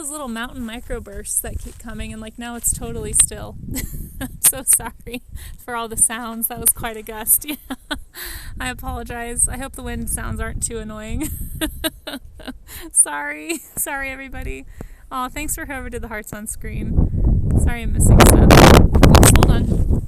those little mountain microbursts that keep coming, and like now it's totally still. I'm so sorry for all the sounds. That was quite a gust. Yeah. I apologize. I hope the wind sounds aren't too annoying. Sorry everybody. Oh, thanks for whoever did the hearts on screen. Sorry I'm missing stuff. Oops, hold on.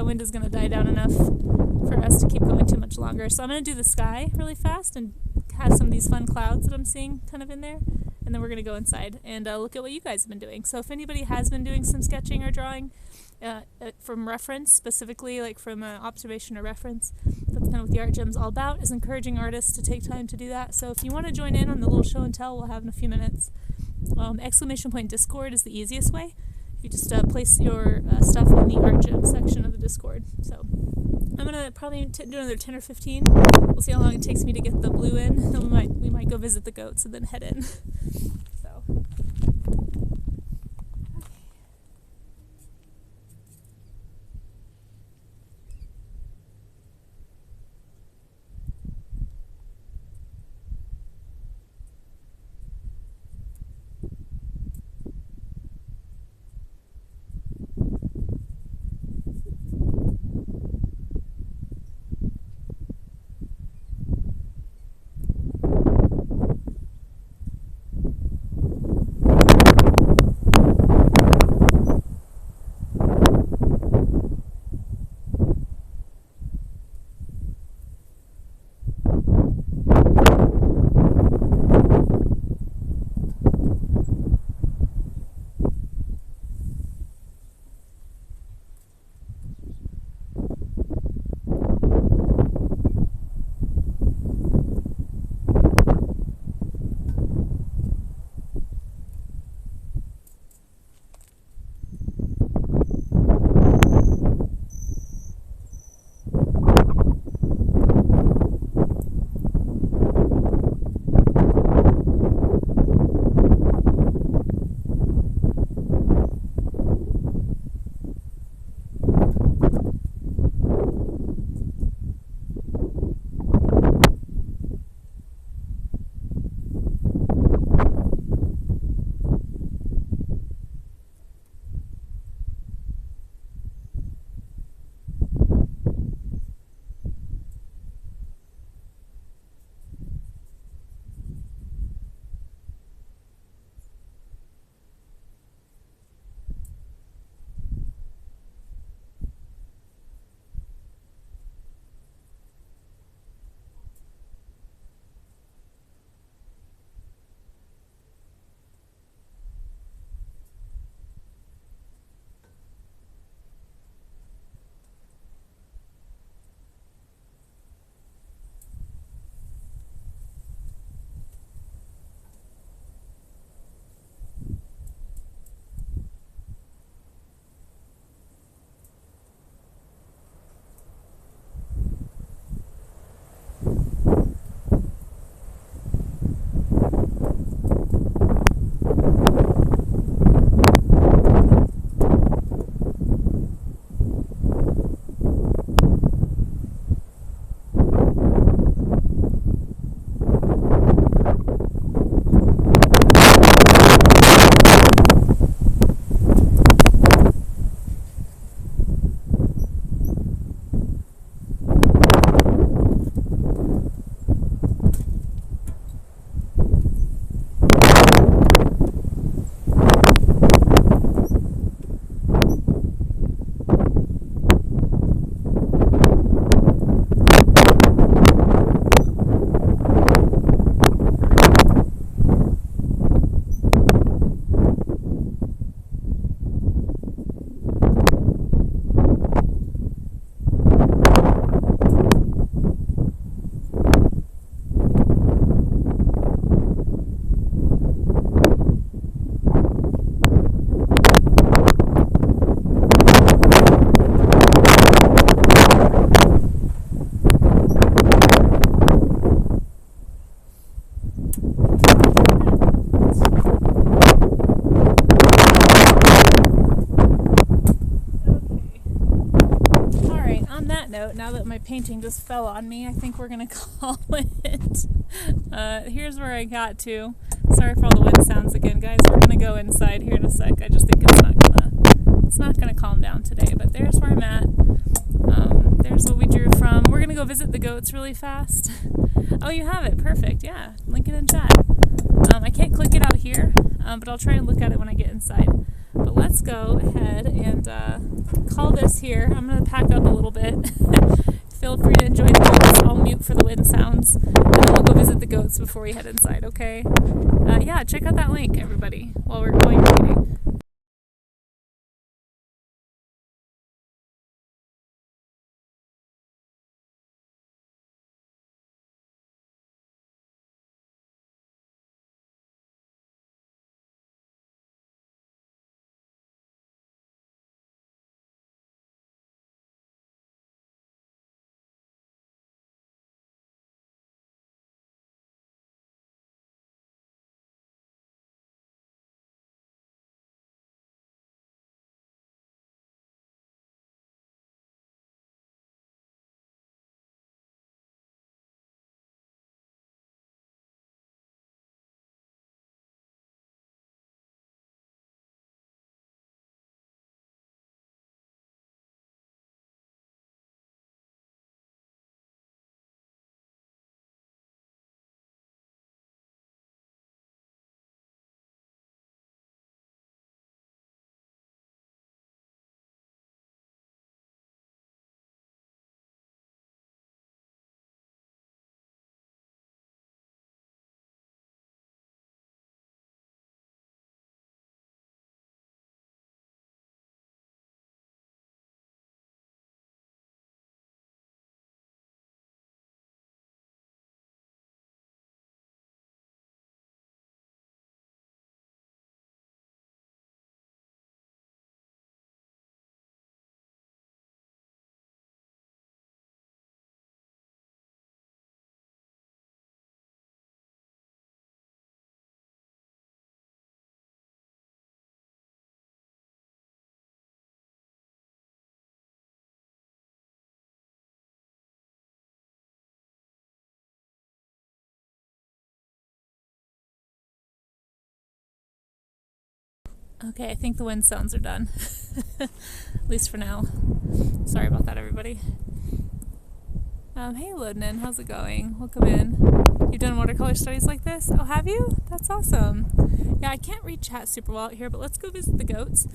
Wind is going to die down enough for us to keep going too much longer. So I'm going to do the sky really fast and have some of these fun clouds that I'm seeing kind of in there. And then we're going to go inside and look at what you guys have been doing. So if anybody has been doing some sketching or drawing from reference, specifically like from observation or reference, that's kind of what the Art Gem's all about, is encouraging artists to take time to do that. So if you want to join in on the little show and tell we'll have in a few minutes, ! Discord is the easiest way. You just place your stuff in the Art Gem section of the Discord. So I'm gonna probably do another 10 or 15. We'll see how long it takes me to get the blue in. Then we might go visit the goats and then head in. So. now that my painting just fell on me, I think we're gonna call it. Here's where I got to. Sorry for all the wind sounds again, guys. We're gonna go inside here in a sec. I just think it's not gonna calm down today, but there's where I'm at. There's what we drew from. We're gonna go visit the goats really fast. Oh, you have it. Perfect. Yeah, link it in chat. I can't click it out here, but I'll try and look at it when I get inside. But let's go ahead and call this here. I'm gonna pack up a little bit. Feel free to enjoy the goats. I'll mute for the wind sounds, and then we'll go visit the goats before we head inside, okay? Yeah, check out that link, everybody, while you're waiting. Okay, I think the wind sounds are done. At least for now. Sorry about that, everybody. Hey, loading in. How's it going? Welcome in. You've done watercolor studies like this? Oh, have you? That's awesome. Yeah, I can't read chat super well out here, but let's go visit the goats.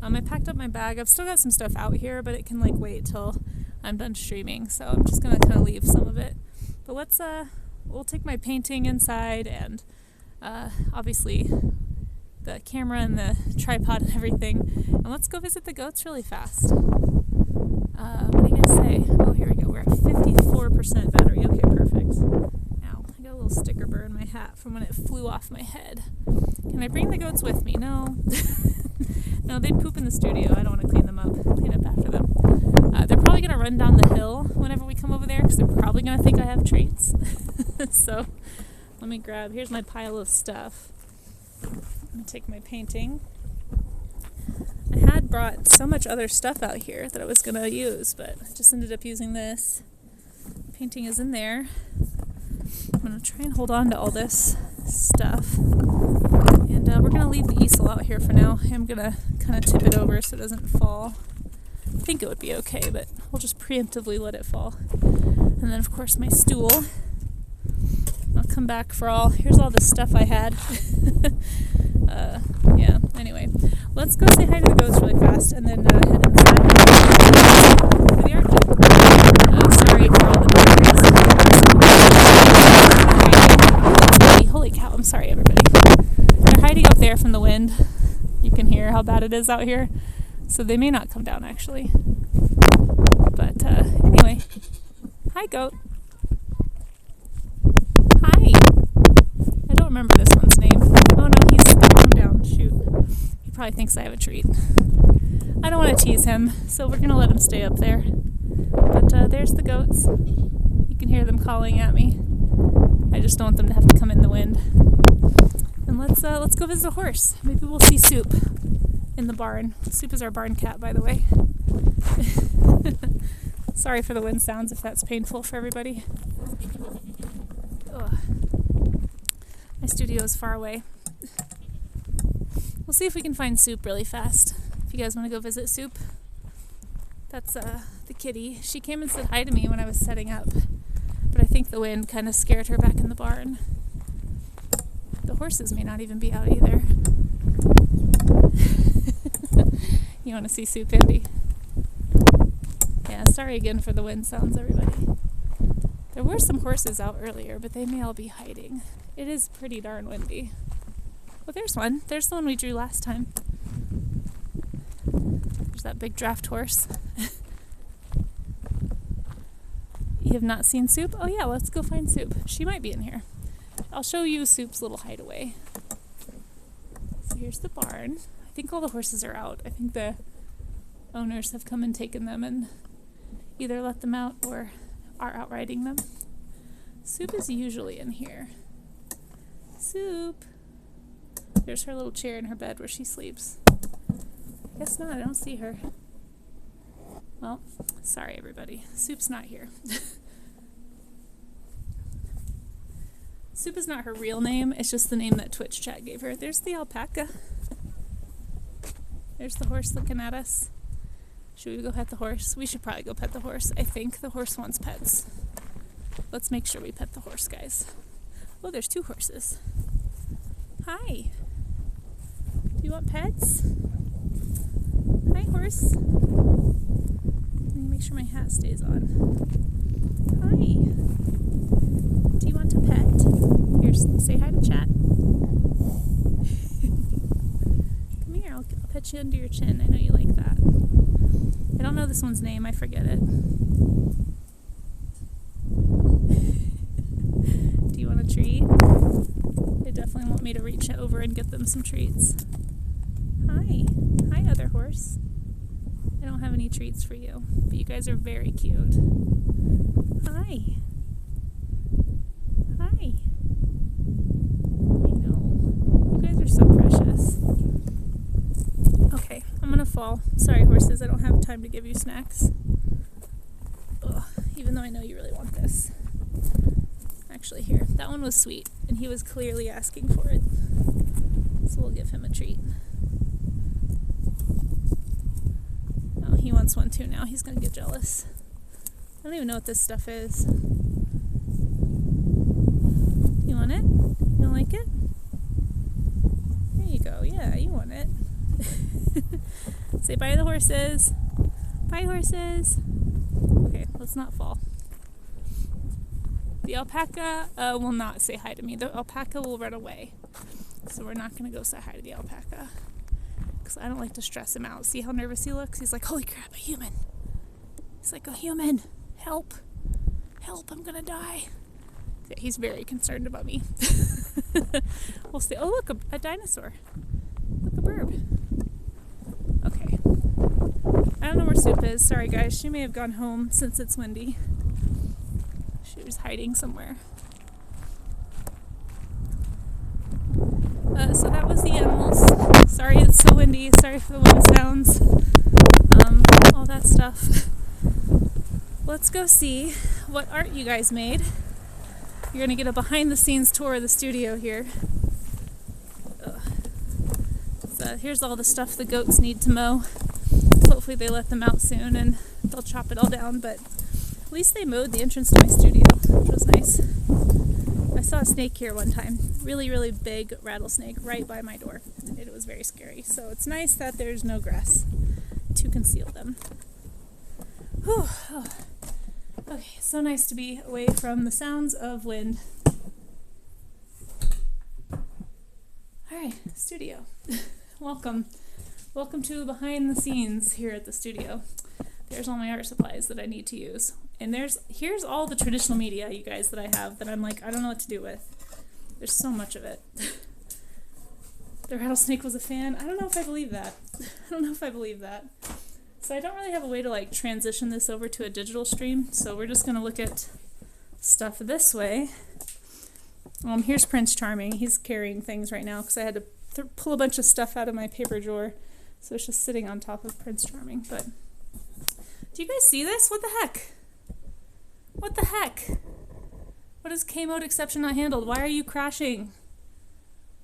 I packed up my bag. I've still got some stuff out here, but it can like wait till I'm done streaming, so I'm just gonna kind of leave some of it. But let's we'll take my painting inside and obviously the camera and the tripod and everything, and let's go visit the goats really fast. What are you gonna say? Oh, here we go. We're at 54% battery. Okay, perfect. Ow, I got a little sticker burr in my hat from when it flew off my head. Can I bring the goats with me? No. No, they'd poop in the studio. I don't want to clean them up. Clean up after them. They're probably gonna run down the hill whenever we come over there because they're probably gonna think I have treats. So let me grab. Here's my pile of stuff. I'm gonna take my painting. I had brought so much other stuff out here that I was gonna use, but I just ended up using this. Painting is in there. I'm gonna try and hold on to all this stuff. And we're gonna leave the easel out here for now. I'm gonna kind of tip it over so it doesn't fall. I think it would be okay, but we'll just preemptively let it fall. And then of course my stool. I'll come back for all, here's all the stuff I had. Yeah, anyway, let's go say hi to the goats really fast and then head inside for the art job. Sorry for all the noise. Holy cow, I'm sorry everybody. They're hiding up there from the wind. You can hear how bad it is out here. So they may not come down actually. But anyway, hi goat. Hi. I don't remember this one's name. Oh no, he's gonna come down. Shoot. He probably thinks I have a treat. I don't want to tease him, so we're gonna let him stay up there. But there's the goats. You can hear them calling at me. I just don't want them to have to come in the wind. And let's go visit a horse. Maybe we'll see Soup in the barn. Soup is our barn cat, by the way. Sorry for the wind sounds if that's painful for everybody. Ugh. My studio is far away. We'll see if we can find Soup really fast. If you guys want to go visit Soup. That's the kitty. She came and said hi to me when I was setting up, but I think the wind kind of scared her back in the barn. The horses may not even be out either. You want to see Soup, Andy? Yeah, sorry again for the wind sounds, everybody. There were some horses out earlier, but they may all be hiding. It is pretty darn windy. Oh, there's one. There's the one we drew last time. There's that big draft horse. You have not seen Soup? Oh yeah, let's go find Soup. She might be in here. I'll show you Soup's little hideaway. So here's the barn. I think all the horses are out. I think the owners have come and taken them and either let them out or are out riding them. Soup is usually in here. Soup! There's her little chair in her bed where she sleeps. Guess not, I don't see her. Well, sorry everybody. Soup's not here. Soup is not her real name, it's just the name that Twitch chat gave her. There's the alpaca. There's the horse looking at us. Should we go pet the horse? We should probably go pet the horse. I think the horse wants pets. Let's make sure we pet the horse, guys. Oh, there's two horses. Hi. Do you want pets? Hi, horse. Let me make sure my hat stays on. Hi. Do you want a pet? Here, say hi to chat. Come here, I'll pet you under your chin. I know you like that. I don't know this one's name, I forget it. Do you want a treat? They definitely want me to reach over and get them some treats. Hi. Hi, other horse. I don't have any treats for you, but you guys are very cute. Hi. Hi. I know. You guys are so precious. Okay, I'm gonna fall. Sorry, horses, I don't have time to give you snacks. Ugh, even though I know you really want this. Actually, here. That one was sweet, and he was clearly asking for it. So we'll give him a treat. Oh, he wants one too now. He's gonna get jealous. I don't even know what this stuff is. You want it? You don't like it? There you go. Yeah, you want it. Say bye to the horses. Bye, horses. Okay, let's not fall. The alpaca will not say hi to me. The alpaca will run away. So we're not going to go say hi to the alpaca. Because I don't like to stress him out. See how nervous he looks? He's like, holy crap, a human. He's like, a human. Help. Help, I'm going to die. Yeah, he's very concerned about me. We'll see. Oh, look, a dinosaur. Look, a bird. Okay. I don't know where Soup is. Sorry, guys. She may have gone home since it's windy. She was hiding somewhere. So that was the animals. Sorry it's so windy. Sorry for the wind sounds. All that stuff. Let's go see what art you guys made. You're going to get a behind-the-scenes tour of the studio here. So here's all the stuff the goats need to mow. Hopefully they let them out soon and they'll chop it all down, but at least they mowed the entrance to my studio, which was nice. I saw a snake here one time. Really, really big rattlesnake right by my door. It was very scary. So it's nice that there's no grass to conceal them. Whew. Oh. Okay, so nice to be away from the sounds of wind. Alright, studio. Welcome. Welcome to behind the scenes here at the studio. There's all my art supplies that I need to use. And here's all the traditional media, you guys, that I have that I'm like, I don't know what to do with. There's so much of it. The rattlesnake was a fan. I don't know if I believe that. I don't know if I believe that. So I don't really have a way to like transition this over to a digital stream. So we're just going to look at stuff this way. Here's Prince Charming. He's carrying things right now because I had to pull a bunch of stuff out of my paper drawer. So it's just sitting on top of Prince Charming. But Do you guys see this? What the heck? What the heck? What is K-mode exception not handled? Why are you crashing?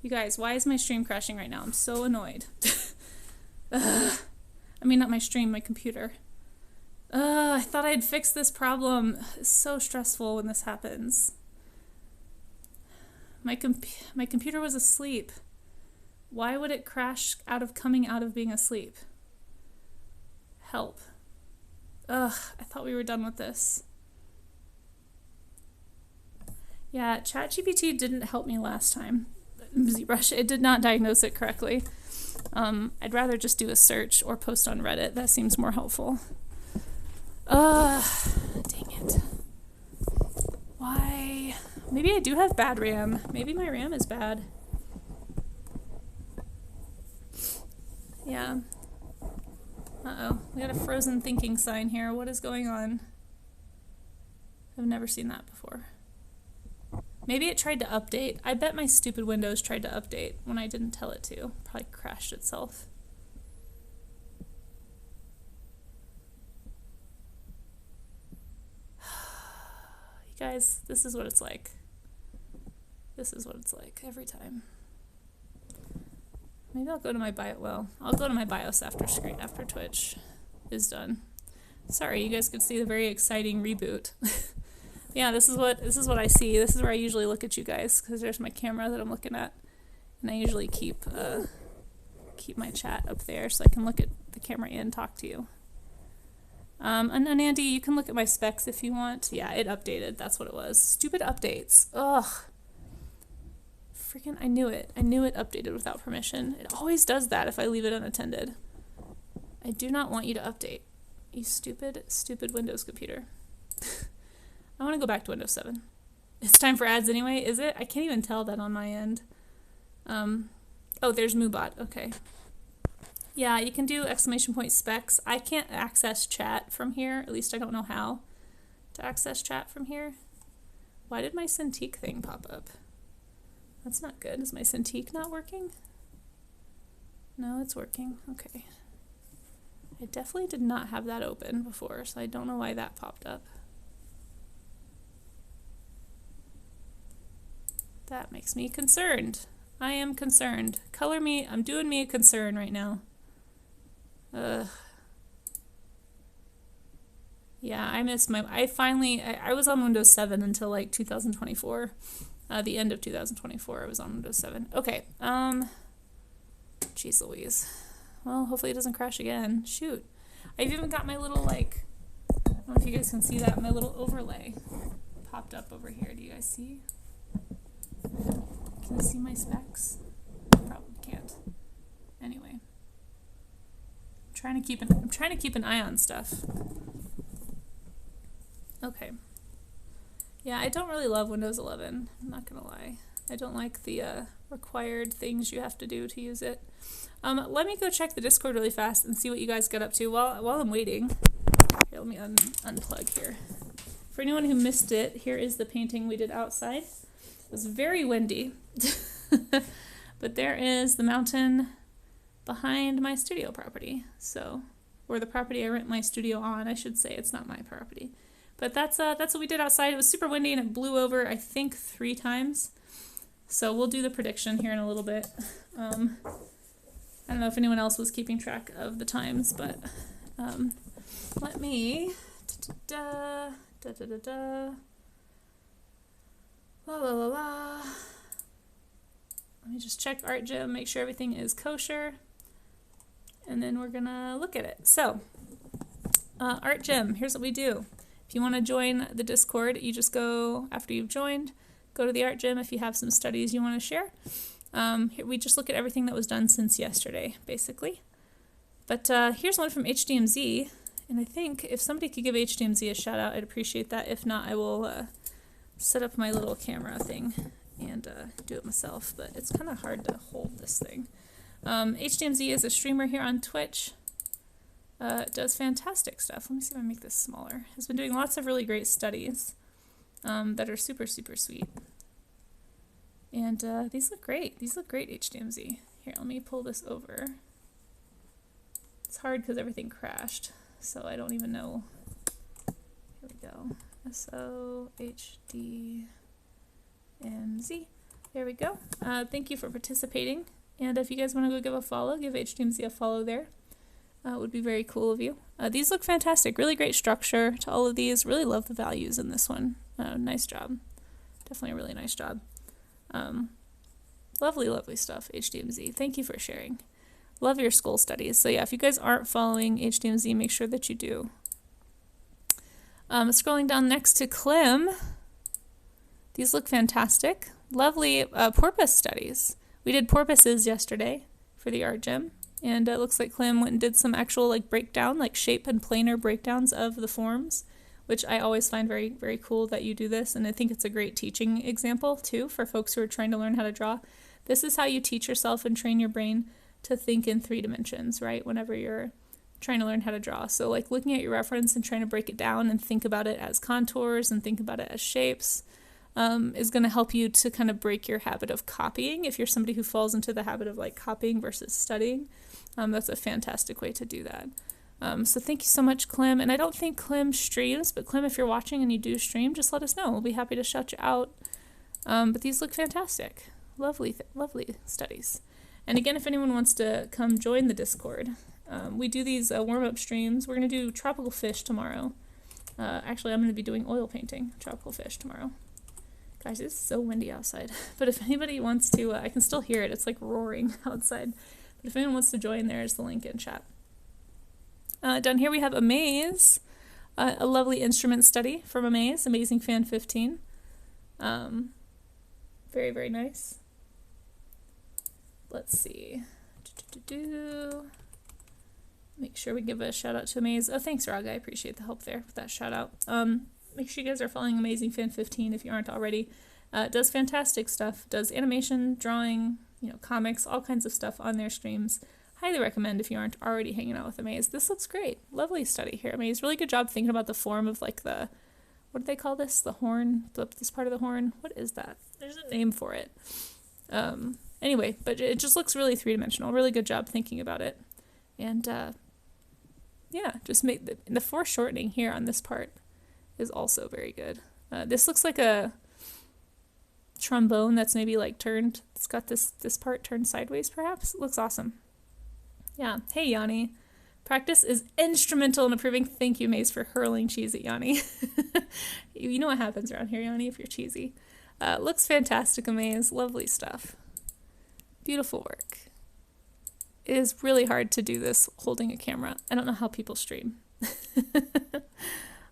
You guys, why is my stream crashing right now? I'm so annoyed. I mean, not my stream, my computer. I thought I'd fix this problem. It's so stressful when this happens. My computer was asleep. Why would it crash coming out of being asleep? Help. Ugh, I thought we were done with this. Yeah, ChatGPT didn't help me last time. ZBrush, it did not diagnose it correctly. I'd rather just do a search or post on Reddit. That seems more helpful. Dang it. Why? Maybe I do have bad RAM. Maybe my RAM is bad. Yeah. Uh-oh. We got a frozen thinking sign here. What is going on? I've never seen that before. Maybe it tried to update. I bet my stupid Windows tried to update when I didn't tell it to. Probably crashed itself. You guys, this is what it's like. This is what it's like every time. Maybe I'll go to my bio. Well, I'll go to my BIOS after Twitch is done. Sorry, you guys could see the very exciting reboot. Yeah, this is what I see. This is where I usually look at you guys, because there's my camera that I'm looking at, and I usually keep my chat up there so I can look at the camera and talk to you. And Andy, you can look at my specs if you want. Yeah, it updated. That's what it was. Stupid updates. Ugh. Freaking, I knew it. I knew it updated without permission. It always does that if I leave it unattended. I do not want you to update. You stupid, stupid Windows computer. I want to go back to Windows 7. It's time for ads anyway, is it? I can't even tell that on my end. Oh, there's Moobot. Okay. Yeah, you can do ! specs. I can't access chat from here. At least I don't know how to access chat from here. Why did my Cintiq thing pop up? That's not good. Is my Cintiq not working? No, it's working. Okay. I definitely did not have that open before, so I don't know why that popped up. That makes me concerned. I am concerned. Color me. I'm doing me a concern right now. Ugh. Yeah, I missed my... I was on Windows 7 until like 2024. The end of 2024, I was on Windows 7. Okay. Jeez Louise. Well, hopefully it doesn't crash again. Shoot. I've even got my little, like... I don't know if you guys can see that. My little overlay popped up over here. Do you guys see? Can you see my specs? Probably can't. Anyway. I'm trying to keep an eye on stuff. Okay. Yeah, I don't really love Windows 11. I'm not gonna lie. I don't like the required things you have to do to use it. Let me go check the Discord really fast and see what you guys get up to while I'm waiting. Here, let me unplug here. For anyone who missed it, here is the painting we did outside. It was very windy. But there is the mountain behind my studio property. So, or the property I rent my studio on, I should say. It's not my property. But that's what we did outside. It was super windy and it blew over, I think, 3 times. So we'll do the prediction here in a little bit. I don't know if anyone else was keeping track of the times, but let me... La la la la. Let me just check Art Gym, make sure everything is kosher. And then we're gonna look at it. So, Art Gym, here's what we do. If you want to join the Discord, you just go, after you've joined, go to the Art Gym if you have some studies you want to share. Here we just look at everything that was done since yesterday, basically. But here's one from HDMZ, and I think if somebody could give HDMZ a shout out, I'd appreciate that. If not, I will set up my little camera thing and do it myself, but it's kind of hard to hold this thing. HDMZ is a streamer here on Twitch. Does fantastic stuff. Let me see if I make this smaller. Has been doing lots of really great studies that are super, super sweet. And these look great. These look great, HDMZ. Here, let me pull this over. It's hard because everything crashed. so I don't even know. Here we go. SOHD and Z. There we go. Thank you for participating. And if you guys want to go give a follow, give HDMZ a follow there. It would be very cool of you. These look fantastic. Really great structure to all of these. Really love the values in this one. Nice job. Definitely a really nice job. Lovely, lovely stuff, HDMZ. Thank you for sharing. Love your school studies. So yeah, if you guys aren't following HDMZ, make sure that you do. Scrolling down next to Clem. These look fantastic. Lovely porpoise studies. We did porpoises yesterday for the art gym, and it looks like Clem went and did some actual like breakdown, like shape and planar breakdowns of the forms, which I always find very, very cool that you do this, and I think it's a great teaching example too for folks who are trying to learn how to draw. This is how you teach yourself and train your brain to think in 3 dimensions, right? Whenever you're trying to learn how to draw. So like looking at your reference and trying to break it down and think about it as contours and think about it as shapes is going to help you to kind of break your habit of copying. If you're somebody who falls into the habit of like copying versus studying, that's a fantastic way to do that. So thank you so much, Clem. And I don't think Clem streams, but Clem, if you're watching and you do stream, just let us know. We'll be happy to shout you out. But these look fantastic. Lovely, lovely studies. And again, if anyone wants to come join the Discord, we do these warm-up streams. We're going to do tropical fish tomorrow. Actually, I'm going to be doing oil painting, tropical fish tomorrow. Guys, it's so windy outside. But if anybody wants to, I can still hear it. It's like roaring outside. But if anyone wants to join, there's the link in chat. Down here we have Amaze, a lovely instrument study from Amaze, Amazing Fan 15. Very, very nice. Let's see. Make sure we give a shout out to Amaze. Oh, thanks, Raga. I appreciate the help there with that shout out. Make sure you guys are following Amazing Fan 15 if you aren't already. It does fantastic stuff. Does animation, drawing, comics, all kinds of stuff on their streams. Highly recommend if you aren't already hanging out with Amaze. This looks great. Lovely study here. Amaze, really good job thinking about the form of like the, what do they call this? The horn? This part of the horn? What is that? There's a name for it. Anyway, but it just looks really 3-dimensional. Really good job thinking about it. And yeah, just make the foreshortening here on this part is also very good. This looks like a trombone that's maybe like turned. It's got this part turned sideways perhaps. It looks awesome. Yeah. Hey, Yanni. Practice is instrumental in improving. Thank you, Maze, for hurling cheese at Yanni. You know what happens around here, Yanni, if you're cheesy. Looks fantastic, Amaze. Lovely stuff. Beautiful work. It is really hard to do this holding a camera. I don't know how people stream.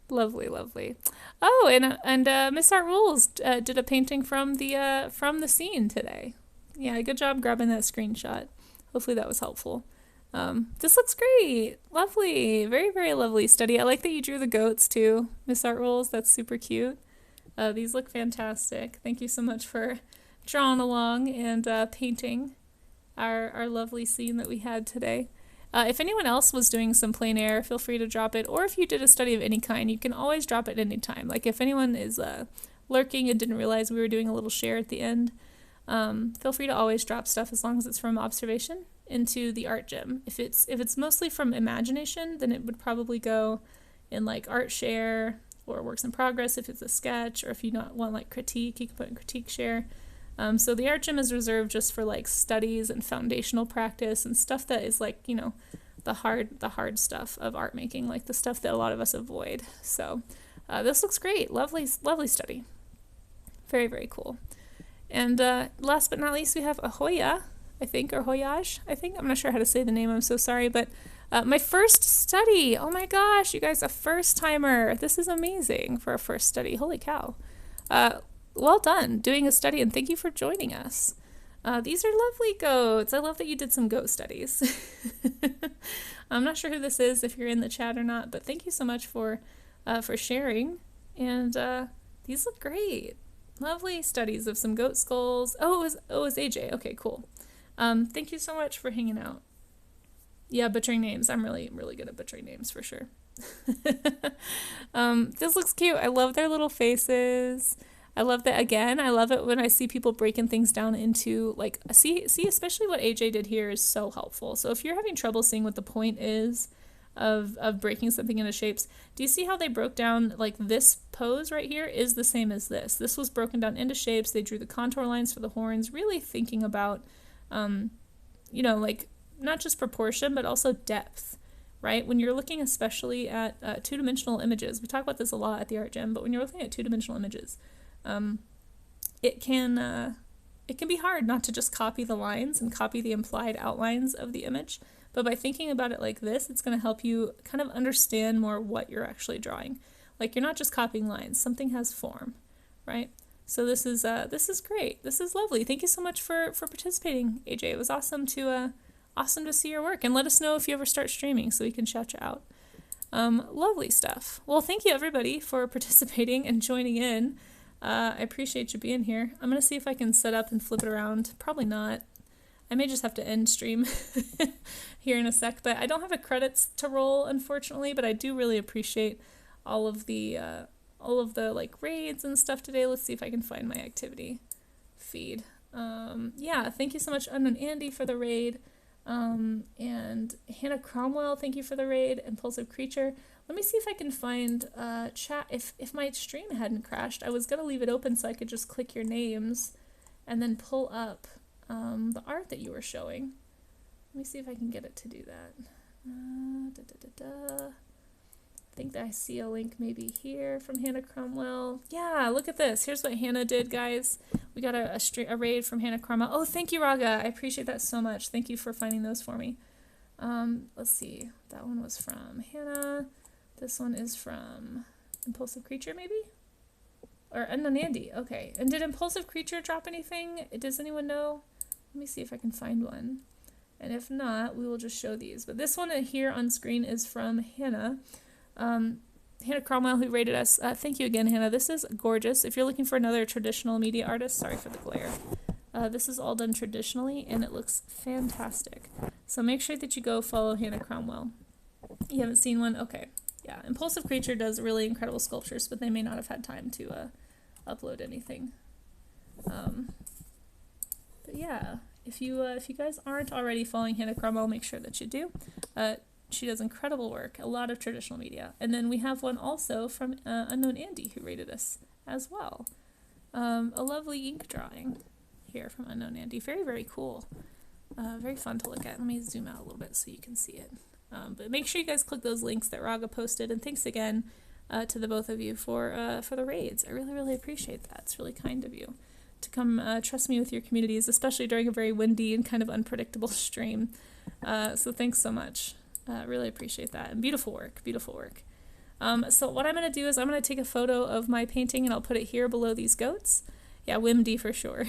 Lovely, lovely. Oh, and Miss Art Rules did a painting from the scene today. Yeah, good job grabbing that screenshot. Hopefully that was helpful. This looks great. Lovely. Very, very lovely study. I like that you drew the goats too, Miss Art Rules. That's super cute. These look fantastic. Thank you so much for drawing along and painting our lovely scene that we had today. If anyone else was doing some plein air, feel free to drop it. Or if you did a study of any kind, you can always drop it any time. Like if anyone is lurking and didn't realize we were doing a little share at the end, feel free to always drop stuff as long as it's from observation into the art gym. If it's mostly from imagination, then it would probably go in like art share or works in progress if it's a sketch, or if you don't want like critique, you can put in critique share. So the art gym is reserved just for like studies and foundational practice and stuff that is like, the hard stuff of art making, like the stuff that a lot of us avoid. So this looks great. Lovely, lovely study. Very, very cool. And last but not least, we have Ahoya, I think, or Hoyage, I think. I'm not sure how to say the name. I'm so sorry. But my first study. Oh my gosh, you guys, a first timer. This is amazing for a first study. Holy cow. Well done doing a study, and thank you for joining us. These are lovely goats. I love that you did some goat studies. I'm not sure who this is, if you're in the chat or not, but thank you so much for sharing. And these look great. Lovely studies of some goat skulls. Oh, it was AJ. Okay, cool. Thank you so much for hanging out. Yeah, butchering names. I'm really, really good at butchering names for sure. This looks cute. I love their little faces. I love that. Again, I love it when I see people breaking things down into like, see, especially what AJ did here is so helpful. So if you're having trouble seeing what the point is, of breaking something into shapes. Do you see how they broke down, like this pose right here is the same as this? This was broken down into shapes. They drew the contour lines for the horns, really thinking about, you know, like not just proportion, but also depth, right? When you're looking especially at two-dimensional images, we talk about this a lot at the art gym, but when you're looking at two-dimensional images, it can be hard not to just copy the lines and copy the implied outlines of the image. But by thinking about it like this, it's going to help you kind of understand more what you're actually drawing. Like you're not just copying lines, something has form, right? So this is great. This is lovely. Thank you so much for participating, AJ. It was awesome to see your work, and let us know if you ever start streaming so we can shout you out. Lovely stuff. Well, thank you everybody for participating and joining in. I appreciate you being here. I'm gonna see if I can set up and flip it around. Probably not. I may just have to end stream here in a sec, but I don't have a credits to roll, unfortunately, but I do really appreciate all of the like raids and stuff today. Let's see if I can find my activity feed. Yeah, thank you so much, Unknown Andy, for the raid. And Hannah Cromwell, thank you for the raid. Impulsive Creature. Let me see if I can find chat. If my stream hadn't crashed, I was gonna leave it open so I could just click your names and then pull up the art that you were showing. Let me see if I can get it to do that. I think that I see a link maybe here from Hannah Cromwell. Yeah, look at this. Here's what Hannah did, guys. We got a raid from Hannah Cromwell. Oh, thank you, Raga. I appreciate that so much. Thank you for finding those for me. Let's see. That one was from Hannah. This one is from Impulsive Creature, maybe? Or Unknown Andy. Okay. And did Impulsive Creature drop anything? Does anyone know? Let me see if I can find one. And if not, we will just show these. But this one here on screen is from Hannah. Hannah Cromwell, who rated us. Thank you again, Hannah. This is gorgeous. If you're looking for another traditional media artist, sorry for the glare. This is all done traditionally, and it looks fantastic. So make sure that you go follow Hannah Cromwell. You haven't seen one? Okay. Yeah, Impulsive Creature does really incredible sculptures, but they may not have had time to upload anything. But yeah, if you guys aren't already following Hannah Cromwell, make sure that you do. She does incredible work, a lot of traditional media. And then we have one also from Unknown Andy, who rated us as well. A lovely ink drawing here from Unknown Andy. Very, very cool. Very fun to look at. Let me zoom out a little bit so you can see it. But make sure you guys click those links that Raga posted. And thanks again to the both of you for the raids. I really, really appreciate that. It's really kind of you to come trust me with your communities, especially during a very windy and kind of unpredictable stream. So thanks so much. Really appreciate that. And beautiful work, beautiful work. So what I'm going to do is I'm going to take a photo of my painting and I'll put it here below these goats. Yeah, Wimdy for sure.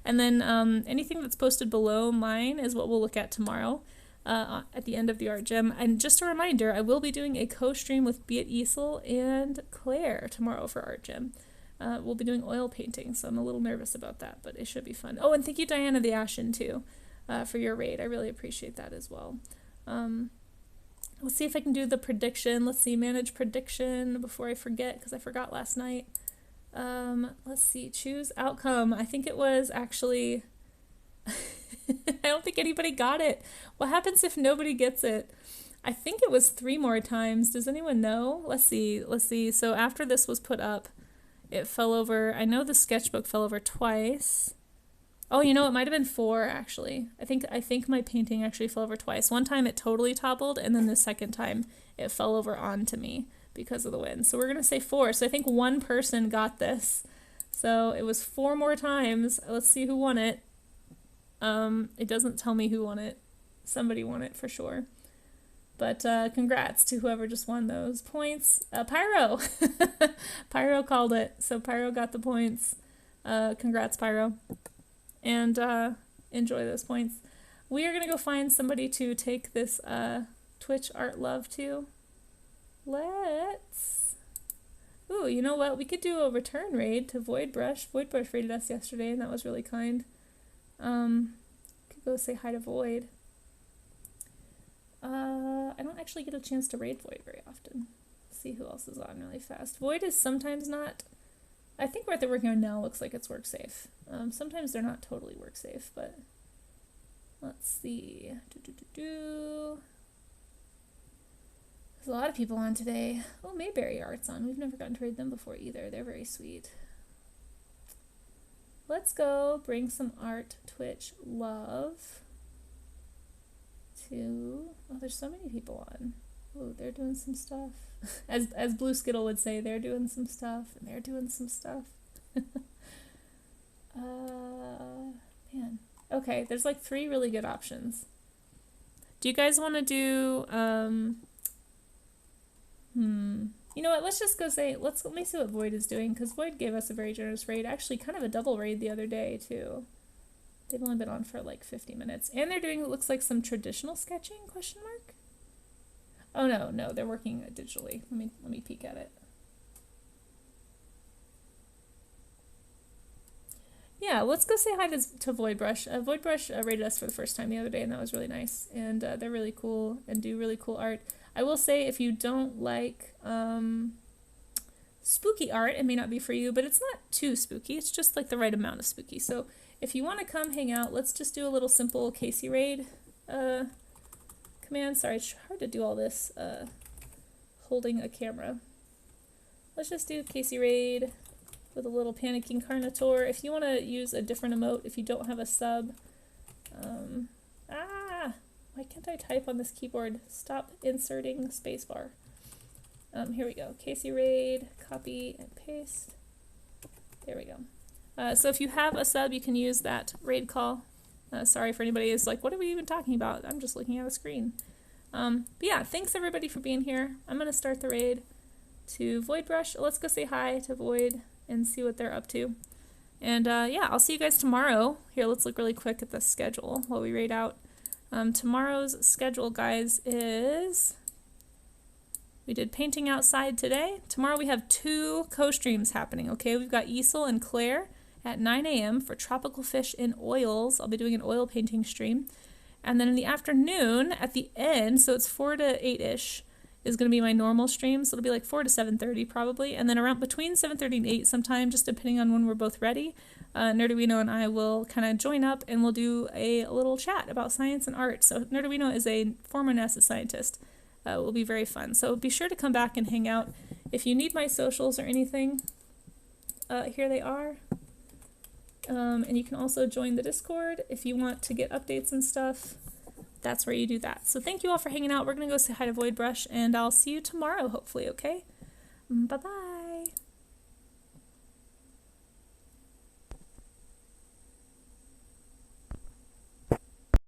And then anything that's posted below mine is what we'll look at tomorrow at the end of the art gym. And just a reminder, I will be doing a co-stream with Beat Easel and Claire tomorrow for art gym. We'll be doing oil painting, so I'm a little nervous about that, but it should be fun. Oh, and thank you, Diana the Ashen, too, for your raid. I really appreciate that as well. Let's see if I can do the prediction. Let's see, manage prediction before I forget, because I forgot last night. Let's see, choose outcome. I think it was actually... I don't think anybody got it. What happens if nobody gets it? I think it was 3 more times. Does anyone know? Let's see. So after this was put up, it fell over. I know the sketchbook fell over twice. Oh, you know, it might have been 4, actually. I think my painting actually fell over twice. One time it totally toppled, and then the second time it fell over onto me because of the wind. So we're going to say 4. So I think 1 person got this. So it was 4 more times. Let's see who won it. It doesn't tell me who won it. Somebody won it for sure. But congrats to whoever just won those points. Pyro! Pyro called it. So Pyro got the points. Congrats, Pyro. And enjoy those points. We are going to go find somebody to take this Twitch art love to. Let's... Ooh, you know what? We could do a return raid to Voidbrush. Voidbrush raided us yesterday, and that was really kind. Could go say hi to Void. I don't actually get a chance to raid Void very often. Let's see who else is on really fast. Void is sometimes not... I think what they're working on now looks like it's work safe. Sometimes they're not totally work safe, but... Let's see. There's a lot of people on today. Oh, Mayberry Art's on. We've never gotten to read them before either. They're very sweet. Let's go bring some art Twitch love to... Oh, there's so many people on. Oh, they're doing some stuff. As Blue Skittle would say, they're doing some stuff, and they're doing some stuff. Man. Okay, there's like 3 really good options. Do you guys want to do, you know what, let's just go say, let me see what Void is doing, because Void gave us a very generous raid, actually kind of a double raid the other day, too. They've only been on for like 50 minutes, and they're doing, it looks like, some traditional sketching, question mark? Oh, no, they're working digitally. Let me peek at it. Yeah, let's go say hi to Voidbrush. Voidbrush rated us for the first time the other day, and that was really nice. And they're really cool and do really cool art. I will say, if you don't like spooky art, it may not be for you, but it's not too spooky. It's just like the right amount of spooky. So if you want to come hang out, let's just do a little simple Casey raid command. Sorry, it's hard to do all this holding a camera. Let's just do Casey raid with a little panicking Carnotaur. If you want to use a different emote, if you don't have a sub, why can't I type on this keyboard? Stop inserting spacebar. Here we go. Casey raid, copy and paste. There we go. So if you have a sub, you can use that raid call. Sorry for anybody who's like, what are we even talking about? I'm just looking at a screen. But yeah, thanks everybody for being here. I'm going to start the raid to Voidbrush. Let's go say hi to Void and see what they're up to. And yeah, I'll see you guys tomorrow. Here, let's look really quick at the schedule while we raid out. Tomorrow's schedule, guys, is... We did painting outside today. Tomorrow we have 2 co-streams happening, okay? We've got Isel and Claire at 9 a.m. for Tropical Fish in Oils. I'll be doing an oil painting stream. And then in the afternoon, at the end, so it's 4 to 8-ish, is going to be my normal stream. So it'll be like 4 to 7:30 probably. And then around between 7:30 and 8 sometime, just depending on when we're both ready, Nerduino and I will kind of join up and we'll do a little chat about science and art. So Nerduino is a former NASA scientist. It will be very fun. So be sure to come back and hang out. If you need my socials or anything, here they are. And you can also join the Discord if you want to get updates and stuff. That's where you do that. So thank you all for hanging out. We're going to go say hi to Voidbrush, and I'll see you tomorrow, hopefully, okay? Bye-bye.